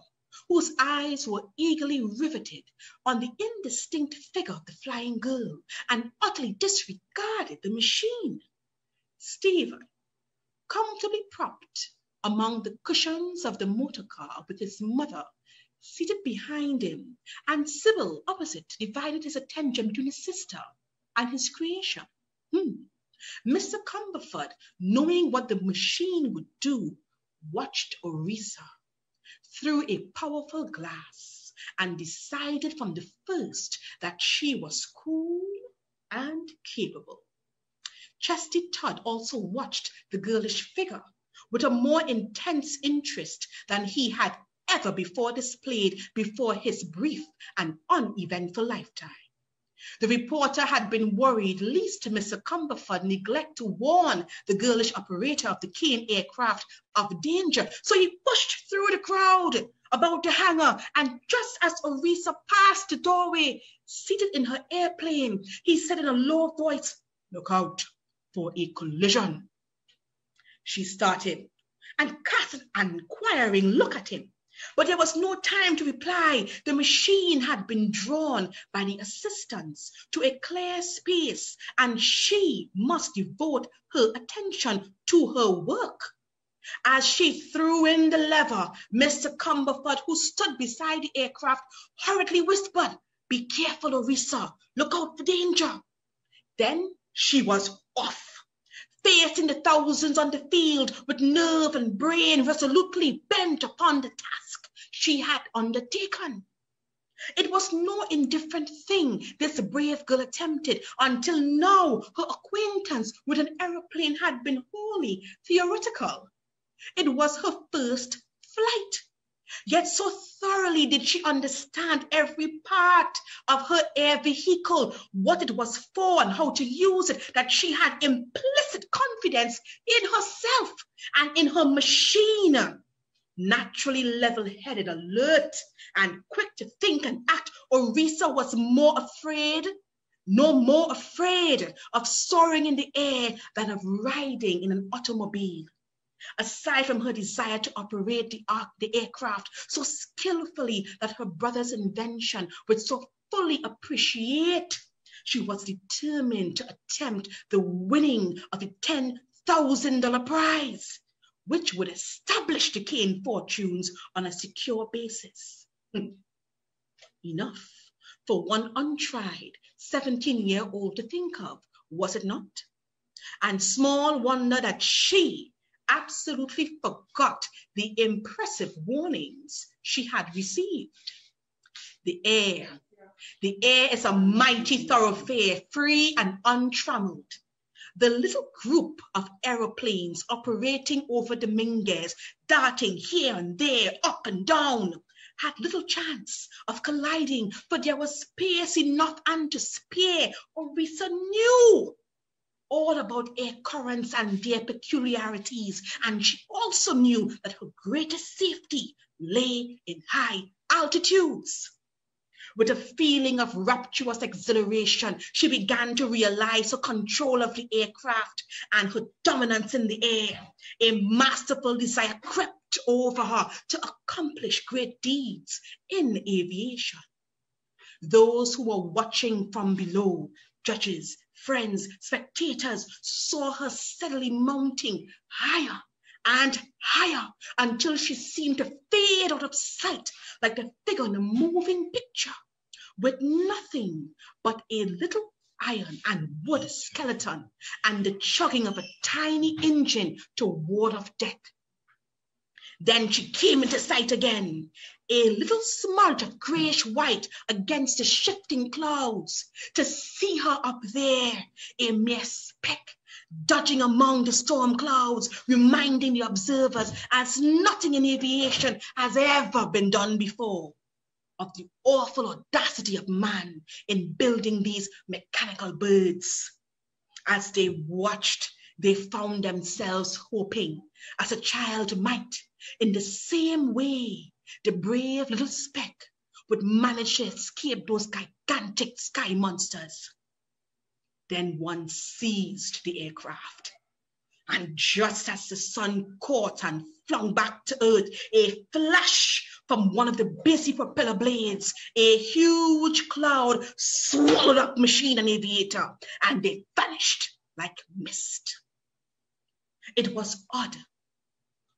whose eyes were eagerly riveted on the indistinct figure of the flying girl and utterly disregarded the machine. Stephen, comfortably propped among the cushions of the motor car with his mother seated behind him, and Sybil opposite, divided his attention between his sister and his creation. Mr. Cumberford, knowing what the machine would do, watched Orisa through a powerful glass and decided from the first that she was cool and capable. Chesty Todd also watched the girlish figure with a more intense interest than he had ever before displayed before his brief and uneventful lifetime. The reporter had been worried lest Mr. Cumberford neglect to warn the girlish operator of the Kane aircraft of danger, so he pushed through the crowd about the hangar, and just as Orisa passed the doorway, seated in her airplane, he said in a low voice, "Look out for a collision." She started and cast an inquiring look at him, but there was no time to reply. The machine had been drawn by the assistants to a clear space, and she must devote her attention to her work. As she threw in the lever, Mr. Cumberford, who stood beside the aircraft, hurriedly whispered, "Be careful, Orisa. Look out for danger." Then she was off, facing the thousands on the field with nerve and brain resolutely bent upon the task she had undertaken. It was no indifferent thing this brave girl attempted. Until now, her acquaintance with an aeroplane had been wholly theoretical. It was her first flight. Yet so thoroughly did she understand every part of her air vehicle, what it was for and how to use it, that she had implicit confidence in herself and in her machine. Naturally level-headed, alert, and quick to think and act, Orisa was no more afraid of soaring in the air than of riding in an automobile. Aside from her desire to operate the aircraft so skillfully that her brother's invention would so fully appreciate, she was determined to attempt the winning of the $10,000 prize, which would establish the Kane fortunes on a secure basis. Enough for one untried 17-year-old to think of, was it not? And small wonder that she absolutely forgot the impressive warnings she had received. The air is a mighty thoroughfare, free and untrammeled. The little group of aeroplanes operating over the Minguez, darting here and there, up and down, had little chance of colliding, for there was space enough and to spare. Orisa knew all about air currents and their peculiarities, and she also knew that her greatest safety lay in high altitudes. With a feeling of rapturous exhilaration, she began to realize her control of the aircraft and her dominance in the air. A masterful desire crept over her to accomplish great deeds in aviation. Those who were watching from below, judges, friends, spectators, saw her steadily mounting higher and higher until she seemed to fade out of sight like the figure in a moving picture, with nothing but a little iron and wood skeleton and the chugging of a tiny engine to ward off death. Then she came into sight again, a little smudge of grayish-white against the shifting clouds. To see her up there, a mere speck, dodging among the storm clouds, reminding the observers, as nothing in aviation has ever been done before, of the awful audacity of man in building these mechanical birds. As they watched, they found themselves hoping, as a child might, in the same way the brave little speck would manage to escape those gigantic sky monsters. Then one seized the aircraft, and just as the sun caught and flung back to earth a flash from one of the busy propeller blades, a huge cloud swallowed up machine and aviator, and they vanished like mist. It was odd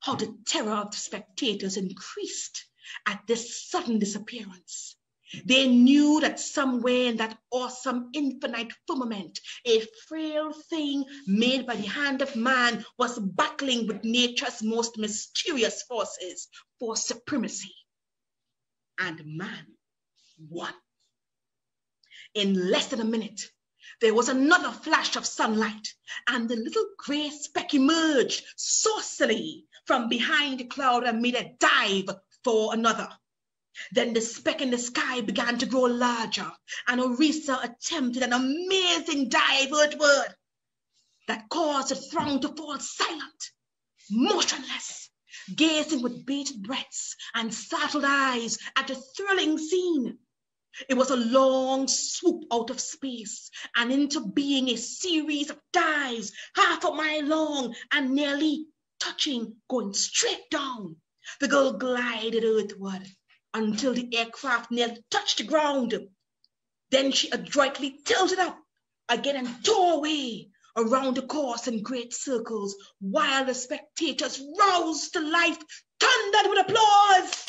how the terror of the spectators increased at this sudden disappearance. They knew that somewhere in that awesome infinite firmament, a frail thing made by the hand of man was battling with nature's most mysterious forces for supremacy. And man won. In less than a minute, there was another flash of sunlight, and the little grey speck emerged saucily from behind the cloud and made a dive for another. Then the speck in the sky began to grow larger, and Orisa attempted an amazing dive earthward that caused the throng to fall silent, motionless, gazing with bated breaths and startled eyes at the thrilling scene. It was a long swoop out of space and into being a series of dives, half a mile long and nearly touching, going straight down. The girl glided earthward until the aircraft nearly touched the ground. Then she adroitly tilted up again and tore away around the course in great circles, while the spectators, roused to life, thundered with applause.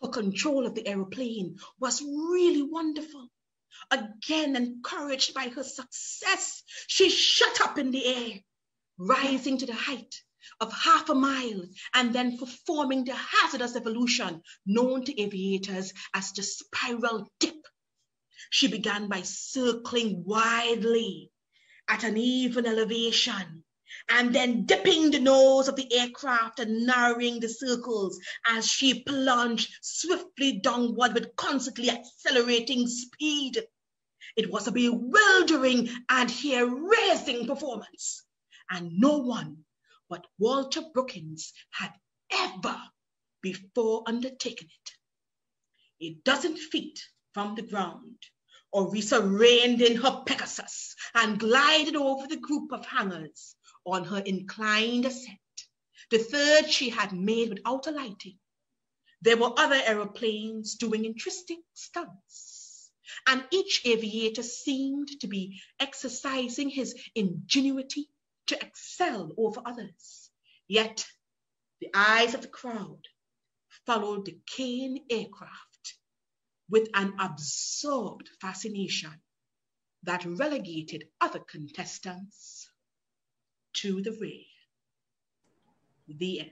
Her control of the aeroplane was really wonderful. Again, encouraged by her success, she shot up in the air, rising to the height of half a mile and then performing the hazardous evolution known to aviators as the spiral dip. She began by circling widely at an even elevation, and then dipping the nose of the aircraft and narrowing the circles as she plunged swiftly downward with constantly accelerating speed. It was a bewildering and hair-raising performance, and no one but Walter Brookins had ever before undertaken it. A dozen feet from the ground, Orisa reined in her Pegasus and glided over the group of hangars on her inclined ascent, the third she had made without alighting. There were other aeroplanes doing interesting stunts, and each aviator seemed to be exercising his ingenuity to excel over others. Yet the eyes of the crowd followed the Kane aircraft with an absorbed fascination that relegated other contestants to the rear. The end.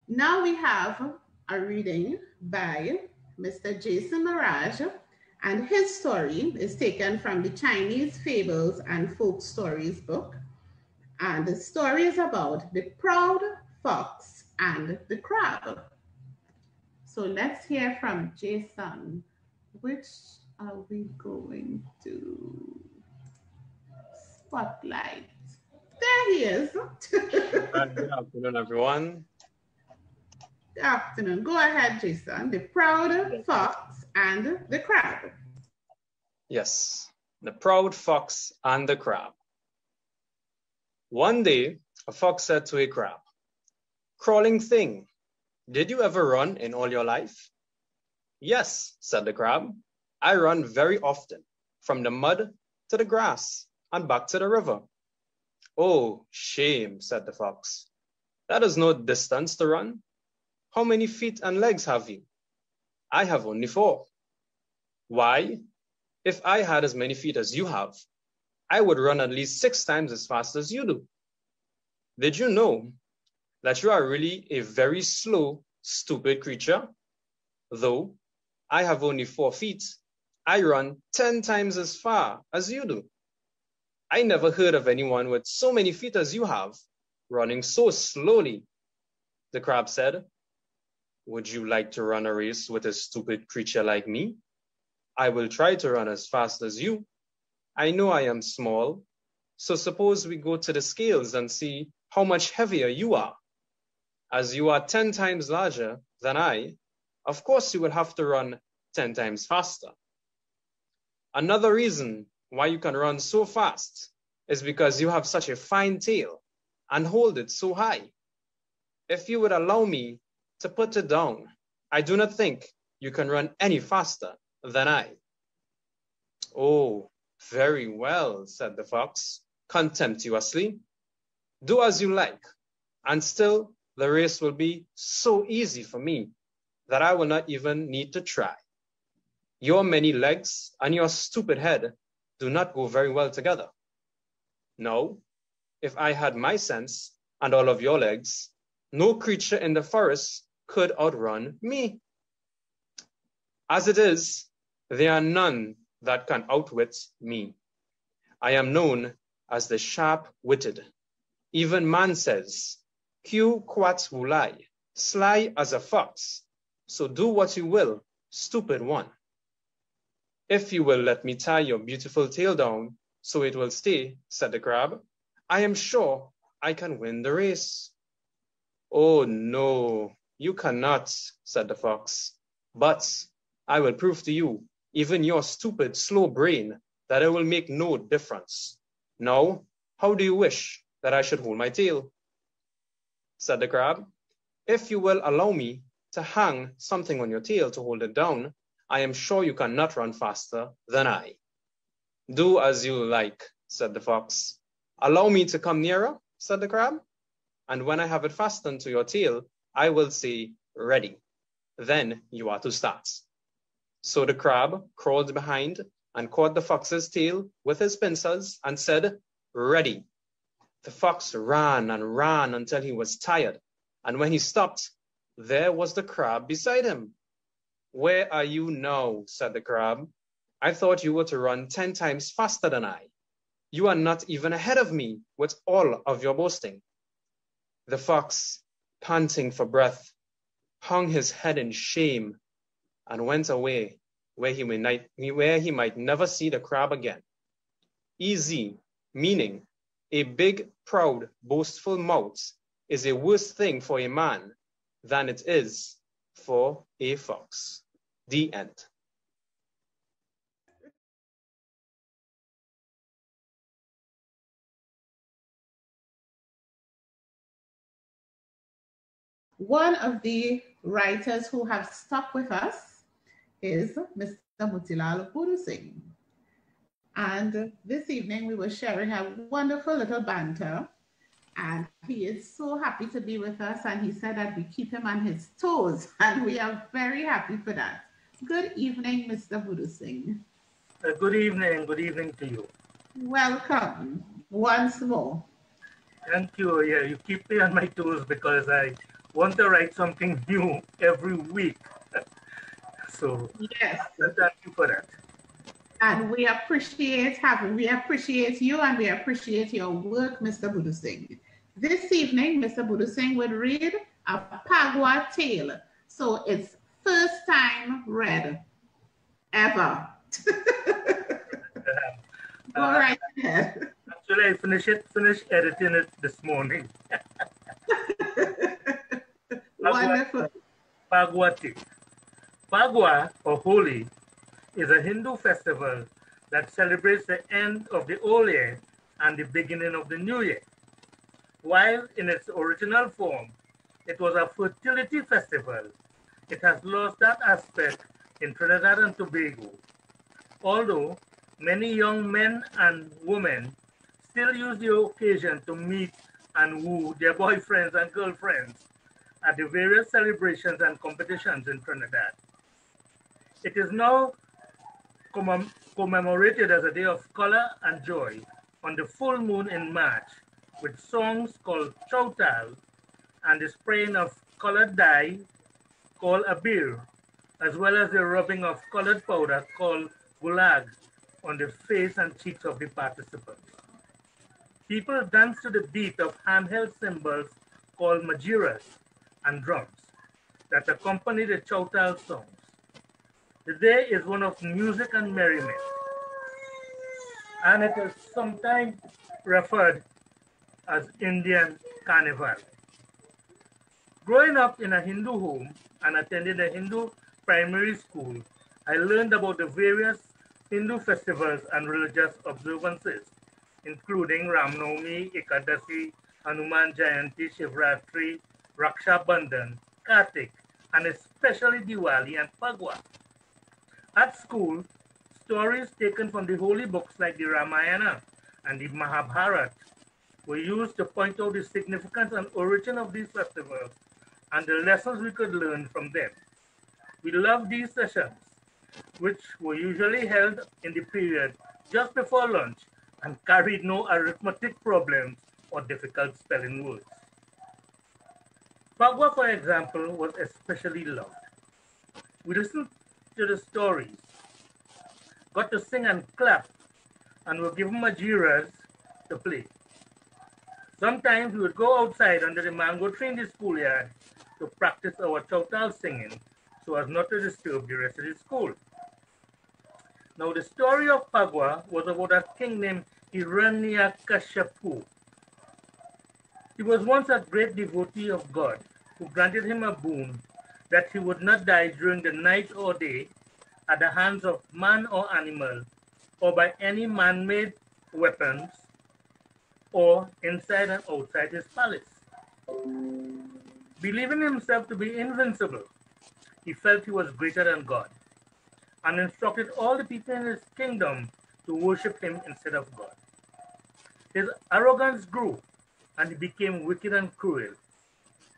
Now we have a reading by Mr. Jason Mirage, and his story is taken from the Chinese Fables and Folk Stories book. And the story is about the proud fox and the crab. So let's hear from Jason. Which are we going to spotlight? There he is. Good afternoon, everyone. Good afternoon. Go ahead, Jason. The proud fox and the crab. Yes, the proud fox and the crab. One day, a fox said to a crab, "Crawling thing, did you ever run in all your life?" "Yes," said the crab. "I run very often, from the mud to the grass and back to the river." Oh, shame, said the fox. That is no distance to run. How many feet and legs have you? I have only 4. Why, if I had as many feet as you have, I would run at least 6 times as fast as you do. Did you know that you are really a very slow, stupid creature? Though I have only 4 feet, I run 10 times as far as you do. I never heard of anyone with so many feet as you have, running so slowly. The crab said, would you like to run a race with a stupid creature like me? I will try to run as fast as you. I know I am small, so suppose we go to the scales and see how much heavier you are. As you are 10 times larger than I, of course you will have to run 10 times faster. Another reason why you can run so fast is because you have such a fine tail and hold it so high. If you would allow me to put it down, I do not think you can run any faster than I. Oh, very well, said the fox contemptuously. Do as you like, and still the race will be so easy for me that I will not even need to try. Your many legs and your stupid head do not go very well together. No, if I had my sense and all of your legs, no creature in the forest could outrun me. As it is, there are none that can outwit me. I am known as the sharp-witted. Even man says, Q quat wulai, sly as a fox. So do what you will, stupid one. If you will let me tie your beautiful tail down so it will stay, said the crab, I am sure I can win the race. Oh no, you cannot, said the fox. But I will prove to you, even your stupid, slow brain, that it will make no difference. Now, how do you wish that I should hold my tail? Said the crab. If you will allow me to hang something on your tail to hold it down, I am sure you cannot run faster than I. Do as you like, said the fox. Allow me to come nearer, said the crab. And when I have it fastened to your tail, I will say, ready. Then you are to start. So the crab crawled behind and caught the fox's tail with his pincers and said, ready. The fox ran and ran until he was tired. And when he stopped, there was the crab beside him. Where are you now? Said the crab. I thought you were to run 10 times faster than I. You are not even ahead of me with all of your boasting. The fox, panting for breath, hung his head in shame and went away where he might never see the crab again. Easy, meaning a big, proud, boastful mouth is a worse thing for a man than it is for a fox. The end. One of the writers who have stuck with us is Mr. Motilal Guru Singh. And this evening we were sharing a wonderful little banter, and he is so happy to be with us, and he said that we keep him on his toes, and we are very happy for that. Good evening, Mr. Guru Singh. Good evening to you. Welcome once more. Thank you. Yeah, you keep me on my toes because I want to write something new every week. So yes, thank you for that. And we appreciate you, and we appreciate your work, Mr. Budu Singh. This evening, Mr. Budu Singh would read a Pagua tale. So it's first time read ever. Go right ahead. Actually, I finished editing it this morning. Wonderful. Pagua tale. Pagua, or Holi, is a Hindu festival that celebrates the end of the old year and the beginning of the new year. While in its original form, it was a fertility festival, it has lost that aspect in Trinidad and Tobago. Although many young men and women still use the occasion to meet and woo their boyfriends and girlfriends at the various celebrations and competitions in Trinidad. It is now commemorated as a day of color and joy on the full moon in March with songs called chowtal and the spraying of colored dye called abir, as well as the rubbing of colored powder called gulag on the face and cheeks of the participants. People dance to the beat of handheld cymbals called majiras and drums that accompany the chowtal songs. The day is one of music and merriment, and it is sometimes referred as Indian Carnival. Growing up in a Hindu home and attending a Hindu primary school, I learned about the various Hindu festivals and religious observances, including Ram Navami, Ekadasi, Hanuman Jayanti, Shivratri, Raksha Bandhan, Kartik, and especially Diwali and Phagwa. At school, stories taken from the holy books like the Ramayana and the Mahabharata were used to point out the significance and origin of these festivals and the lessons we could learn from them. We loved these sessions, which were usually held in the period just before lunch and carried no arithmetic problems or difficult spelling words. Phagwa, for example, was especially loved. We listened to the stories, got to sing and clap, and were given majiras to play. Sometimes we would go outside under the mango tree in the schoolyard to practice our chowtal singing so as not to disturb the rest of the school. Now, the story of Phagwa was about a king named Hiranyakashipu. He was once a great devotee of God who granted him a boon that he would not die during the night or day at the hands of man or animal or by any man-made weapons or inside and outside his palace. Believing himself to be invincible, he felt he was greater than God and instructed all the people in his kingdom to worship him instead of God. His arrogance grew and he became wicked and cruel,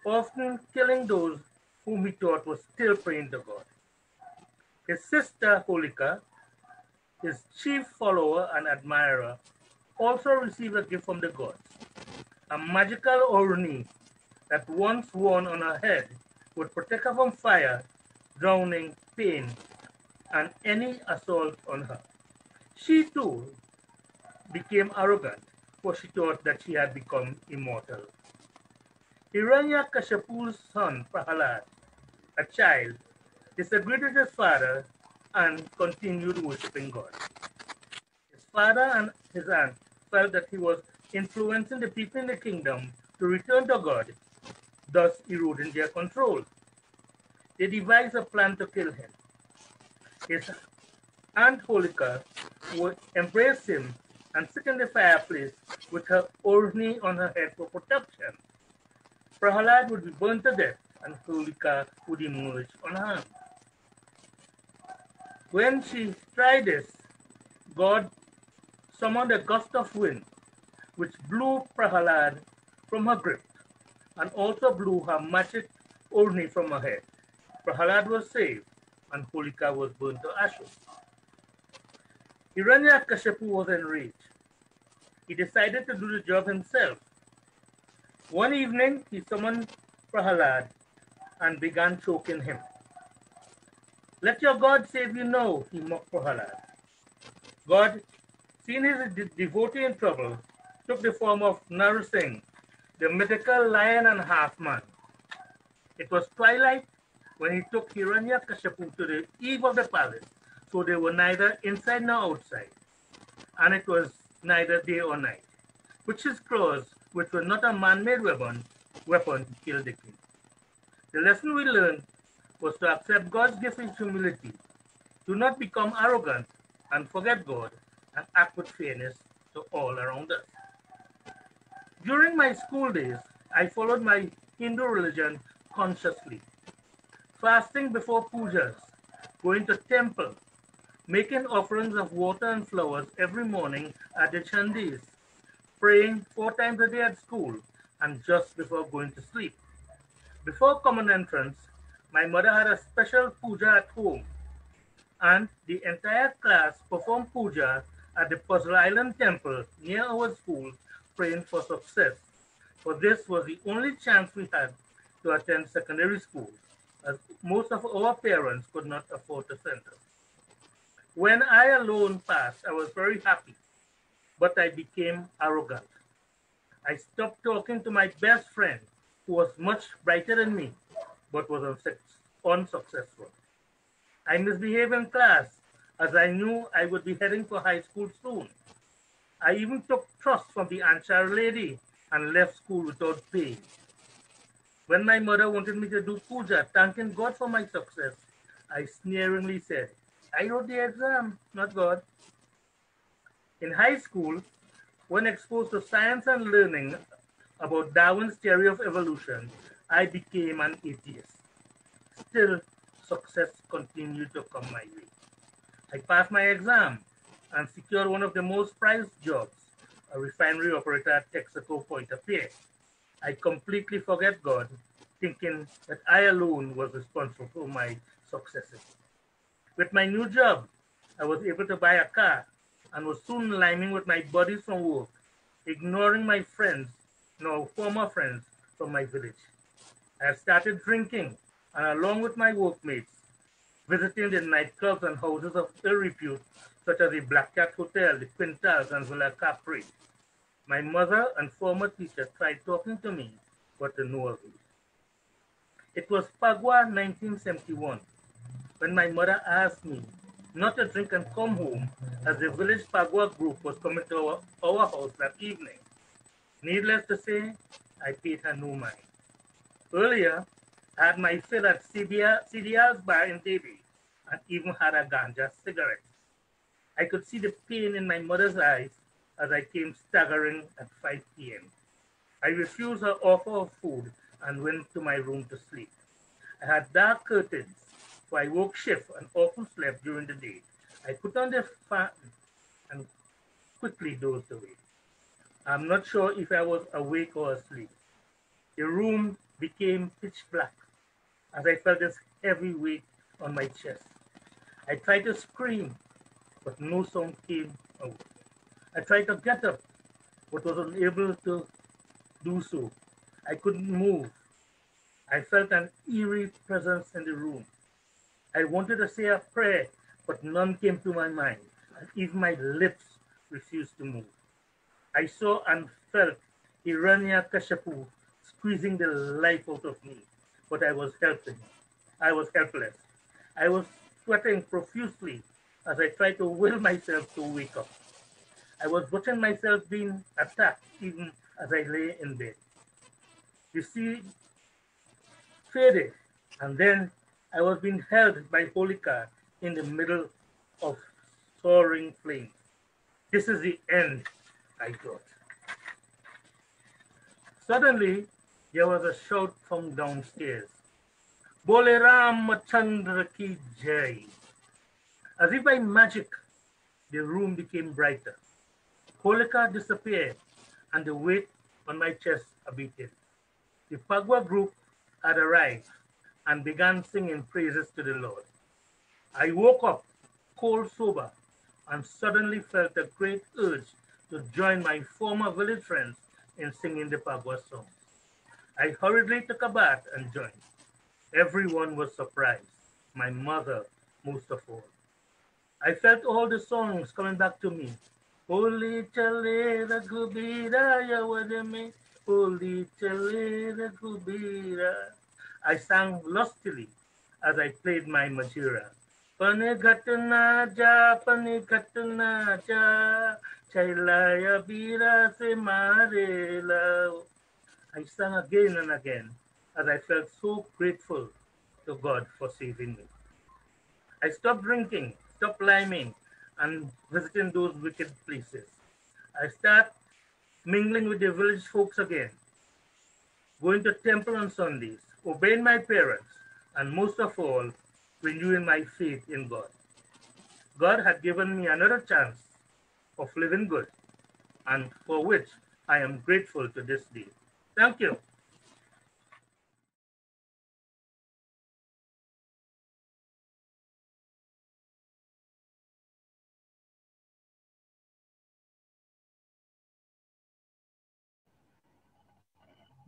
often killing those whom he thought was still praying to God. His sister Holika, his chief follower and admirer, also received a gift from the gods, a magical orni that once worn on her head would protect her from fire, drowning, pain, and any assault on her. She too became arrogant, for she thought that she had become immortal. Hiranyakashipu's son Prahalad, a child, disagreed with his father and continued worshipping God. His father and his aunt felt that he was influencing the people in the kingdom to return to God, thus eroding their control. They devised a plan to kill him. His aunt Holika would embrace him and sit in the fireplace with her orni on her head for protection. Prahalad would be burned to death and Holika would emerge unharmed. When she tried this, God summoned a gust of wind, which blew Prahalad from her grip and also blew her magic orni from her head. Prahalad was saved and Holika was burned to ashes. Hiranyakashipu was enraged. He decided to do the job himself. One evening, he summoned Prahalad and began choking him. "Let your God save you now," he mocked Prahalad. God, seeing his devotee in trouble, took the form of Narsingh, the mythical lion and half-man. It was twilight when he took Hiranyakashipu to the eve of the palace, so they were neither inside nor outside, and it was neither day or night. With his claws, which were not a man-made weapon, he killed the king. The lesson we learned was to accept God's gift with humility, do not become arrogant and forget God, and act with fairness to all around us. During my school days, I followed my Hindu religion consciously, fasting before pujas, going to temple, making offerings of water and flowers every morning at the chandis, praying 4 times a day at school, and just before going to sleep. Before common entrance, my mother had a special puja at home, and the entire class performed puja at the Puzzle Island Temple near our school, praying for success. For this was the only chance we had to attend secondary school, as most of our parents could not afford to send us. When I alone passed, I was very happy, but I became arrogant. I stopped talking to my best friend, who was much brighter than me, but was unsuccessful. I misbehaved in class, as I knew I would be heading for high school soon. I even took trust from the Anchar lady and left school without pay. When my mother wanted me to do puja, thanking God for my success, I sneeringly said, I wrote the exam, not God. In high school, when exposed to science and learning about Darwin's theory of evolution, I became an atheist. Still, success continued to come my way. I passed my exam and secured one of the most prized jobs, a refinery operator at Texaco Point-a-Pierre. I completely forget God, thinking that I alone was responsible for my successes. With my new job, I was able to buy a car and was soon liming with my buddies from work, ignoring my friends, no former friends from my village. I have started drinking, and along with my workmates, visiting the nightclubs and houses of ill repute, such as the Black Cat Hotel, the Quintals, and Villa Capri. My mother and former teacher tried talking to me, but to no avail. It was Pagua 1971 when my mother asked me not to drink and come home, as the village Pagua group was coming to our house that evening. Needless to say, I paid her no mind. Earlier, I had my fill at CDR's bar in Davie and even had a ganja cigarette. I could see the pain in my mother's eyes as I came staggering at 5 p.m. I refused her offer of food and went to my room to sleep. I had dark curtains, so I woke shift and often slept during the day. I put on the fan and quickly dozed away. I'm not sure if I was awake or asleep. The room became pitch black as I felt this heavy weight on my chest. I tried to scream, but no sound came out. I tried to get up, but was unable to do so. I couldn't move. I felt an eerie presence in the room. I wanted to say a prayer, but none came to my mind, and even my lips refused to move. I saw and felt Hiranyakashipu squeezing the life out of me, but I was helpless. I was sweating profusely as I tried to will myself to wake up. I was watching myself being attacked even as I lay in bed. The sea faded, and then I was being held by Holika in the middle of soaring flames. This is the end, I thought. Suddenly, there was a shout from downstairs. Bole Ram Chandra ki jai. As if by magic, the room became brighter. Holika disappeared, and the weight on my chest abated. The Pagua group had arrived and began singing praises to the Lord. I woke up, cold sober, and suddenly felt a great urge to join my former village friends in singing the Pagua song. I hurriedly took a bath and joined. Everyone was surprised, my mother most of all. I felt all the songs coming back to me. Holy chale Raghubira Yawadame, Holy chale Raghubira. I sang lustily as I played my majira. Pane ghatna ja, chailaya bira se mare lao. I sang again and again as I felt so grateful to God for saving me. I stopped drinking, stopped liming, and visiting those wicked places. I started mingling with the village folks again, going to temple on Sundays, obeying my parents, and most of all, renewing my faith in God. God had given me another chance of living good, and for which I am grateful to this day. Thank you.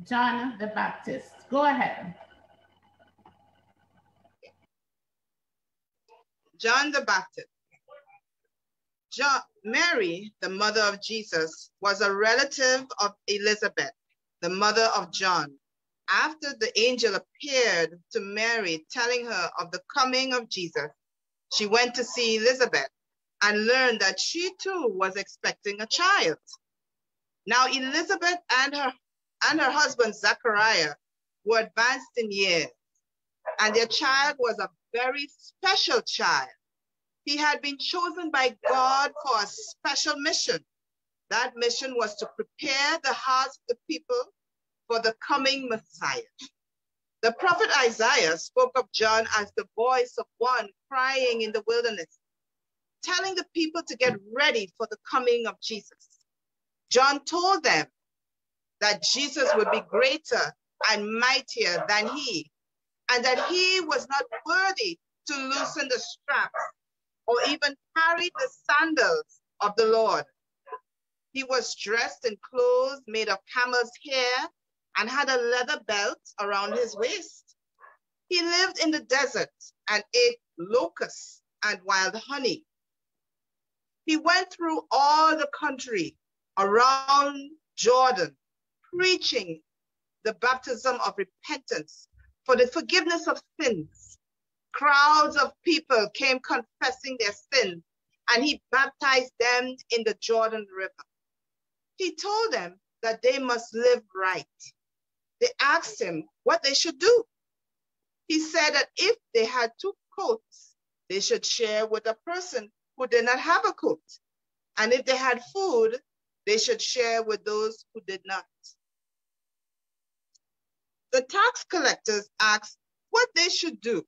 John the Baptist. Go ahead. John the Baptist. Mary, the mother of Jesus, was a relative of Elizabeth, the mother of John. After the angel appeared to Mary, telling her of the coming of Jesus, she went to see Elizabeth and learned that she too was expecting a child. Now Elizabeth and her husband Zachariah were advanced in years, and their child was a very special child. He had been chosen by God for a special mission. That mission was to prepare the hearts of the people for the coming Messiah. The prophet Isaiah spoke of John as the voice of one crying in the wilderness, telling the people to get ready for the coming of Jesus. John told them that Jesus would be greater and mightier than he, and that he was not worthy to loosen the straps or even carry the sandals of the Lord. He was dressed in clothes made of camel's hair and had a leather belt around his waist. He lived in the desert and ate locusts and wild honey. He went through all the country around Jordan, preaching the baptism of repentance for the forgiveness of sins. Crowds of people came confessing their sins, and he baptized them in the Jordan River. He told them that they must live right. They asked him what they should do. He said that if they had 2 coats, they should share with a person who did not have a coat. And if they had food, they should share with those who did not. The tax collectors asked what they should do,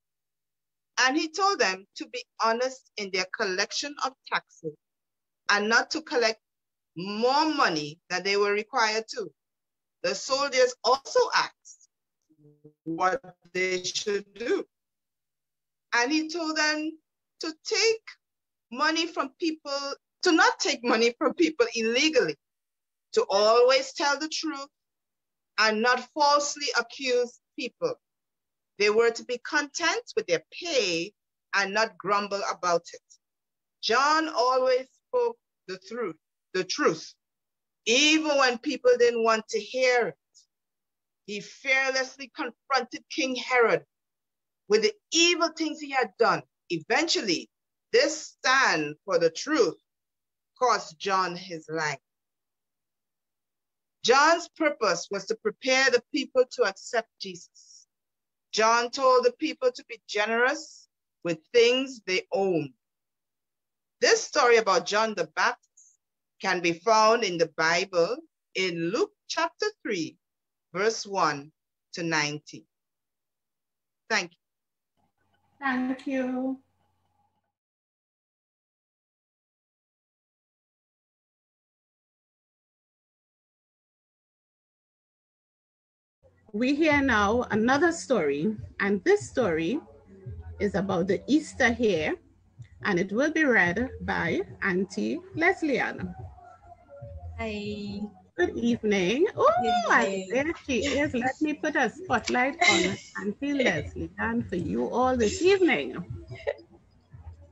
and he told them to be honest in their collection of taxes and not to collect more money than they were required to. The soldiers also asked what they should do, and he told them to take money from people, to not take money from people illegally, to always tell the truth and not falsely accuse people. They were to be content with their pay and not grumble about it. John always spoke the truth, even when people didn't want to hear it. He fearlessly confronted King Herod with the evil things he had done. Eventually, this stand for the truth cost John his life. John's purpose was to prepare the people to accept Jesus. John told the people to be generous with things they owned. This story about John the Baptist can be found in the Bible in Luke chapter 3, verse 1 to 19. Thank you. Thank you. We hear now another story, and this story is about the Easter hare, and it will be read by Auntie Leslie-Ann. Hi. Good evening. Oh, there she is. Let me put a spotlight on Auntie Leslie-Ann for you all this evening.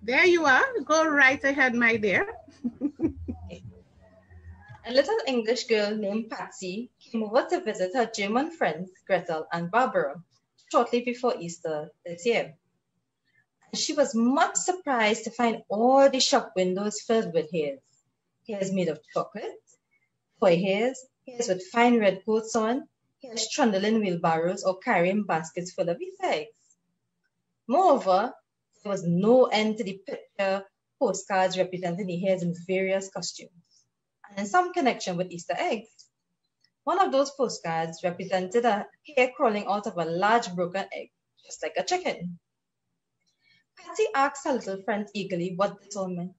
There you are. Go right ahead, my dear. A little English girl named Patsy came over to visit her German friends Gretel and Barbara shortly before Easter this year. She was much surprised to find all the shop windows filled with hares. Hares made of chocolate, toy hares, hares with fine red coats on, hares trundling wheelbarrows or carrying baskets full of Easter eggs. Moreover, there was no end to the picture postcards representing the hares in various costumes, and in some connection with Easter eggs. One of those postcards represented a hare crawling out of a large broken egg, just like a chicken. Patsy asked her little friend eagerly what this all meant.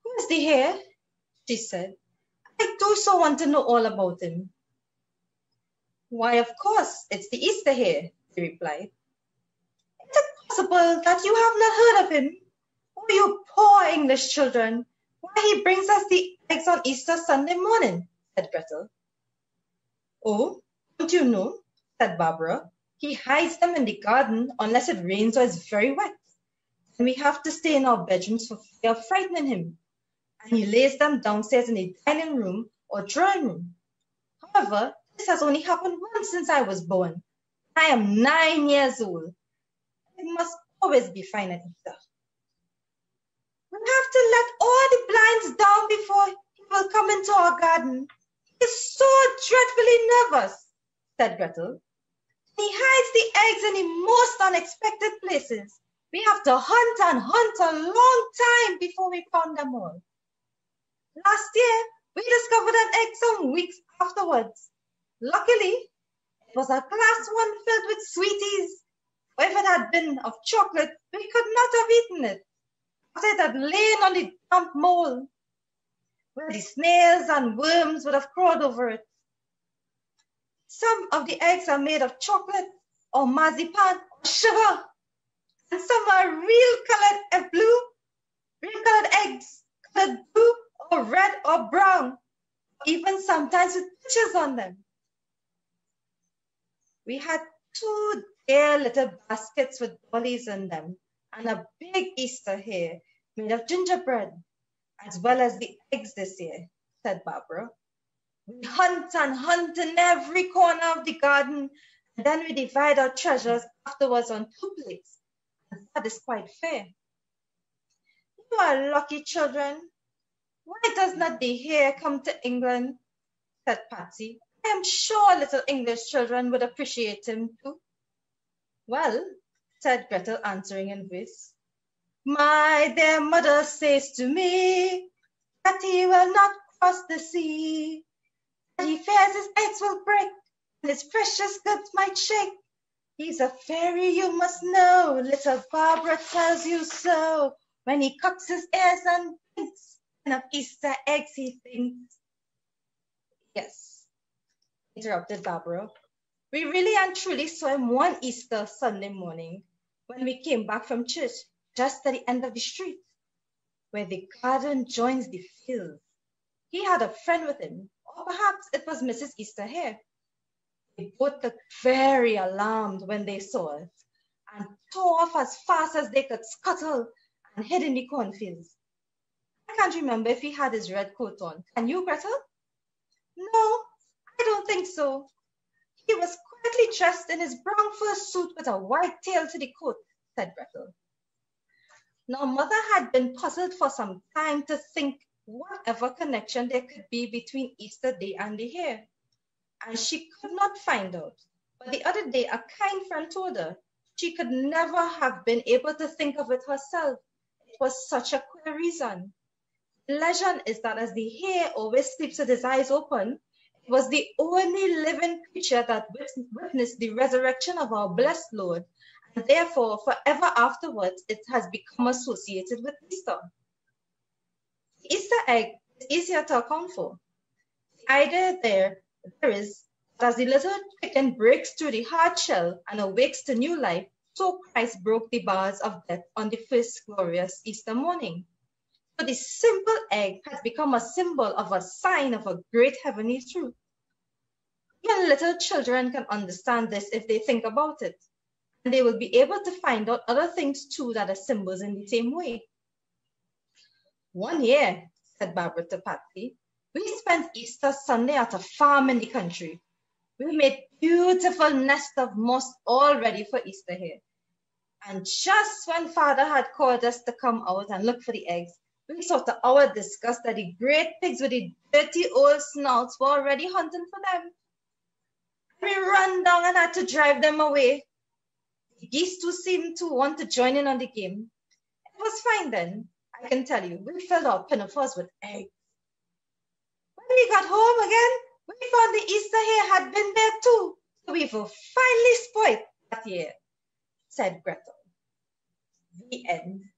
"Who is the hare?" she said, I do so want to know all about him. Why, of course, it's the Easter hare, he replied. Is it possible that you have not heard of him? Oh, you poor English children. Why, he brings us the eggs on Easter Sunday morning, said Gretel. Oh, don't you know, said Barbara. He hides them in the garden unless it rains or is very wet. And we have to stay in our bedrooms for fear of frightening him. And he lays them downstairs in the dining room or drawing room. However, this has only happened once since I was born. I am 9 years old. It must always be fine at Easter. We have to let all the blinds down before he will come into our garden. He is so dreadfully nervous, said Gretel. He hides the eggs in the most unexpected places. We have to hunt and hunt a long time before we found them all. Last year, we discovered an egg some weeks afterwards. Luckily, it was a glass one filled with sweeties. If it had been of chocolate, we could not have eaten it, after it had lain on the damp mold, where the snails and worms would have crawled over it. Some of the eggs are made of chocolate or marzipan or sugar, and some are real colored eggs, colored blue or red or brown, even sometimes with pictures on them. We had 2 dear little baskets with dollies in them, and a big Easter hare made of gingerbread, as well as the eggs this year, said Barbara. We hunt and hunt in every corner of the garden, and then we divide our treasures afterwards on 2 plates. And that is quite fair. You are lucky children. Why does not the hare come to England? Said Patsy. I am sure little English children would appreciate him too. Well, said Gretel, answering in voice, my dear mother says to me that he will not cross the sea, that he fears his eggs will break and his precious goods might shake. He's a fairy, you must know, little Barbara tells you so, when he cocks his ears and thinks, and of Easter eggs he thinks. Yes, interrupted Barbara. We really and truly saw him one Easter Sunday morning when we came back from church, just at the end of the street, where the garden joins the field. He had a friend with him, or perhaps it was Mrs. Easter hare. They both looked very alarmed when they saw it, and tore off as fast as they could scuttle and hid in the cornfields. I can't remember if he had his red coat on. Can you, Gretel? No, I don't think so. He was quietly dressed in his brown fur suit with a white tail to the coat, said Gretel. Now, Mother had been puzzled for some time to think whatever connection there could be between Easter Day and the hare, and she could not find out. But the other day, a kind friend told her she could never have been able to think of it herself. It was such a queer reason. The legend is that as the hare always sleeps with his eyes open, it was the only living creature that witnessed the resurrection of our blessed Lord, and therefore forever afterwards it has become associated with Easter. The Easter egg is easier to account for. The idea there is that as the little chicken breaks through the hard shell and awakes to new life, so Christ broke the bars of death on the first glorious Easter morning. So the simple egg has become a symbol of a sign of a great heavenly truth. Even little children can understand this if they think about it, and they will be able to find out other things too that are symbols in the same way. One year, said Barbara to Patsy, we spent Easter Sunday at a farm in the country. We made beautiful nests of moss all ready for Easter here. And just when Father had called us to come out and look for the eggs, we saw to our disgust that the great pigs with the dirty old snouts were already hunting for them. We ran down and had to drive them away. The geese too seemed to want to join in on the game. It was fine then, I can tell you. We filled our pinafores with eggs. When we got home again, we found the Easter hare had been there too. So we were finally spoiled that year, said Gretel. The end.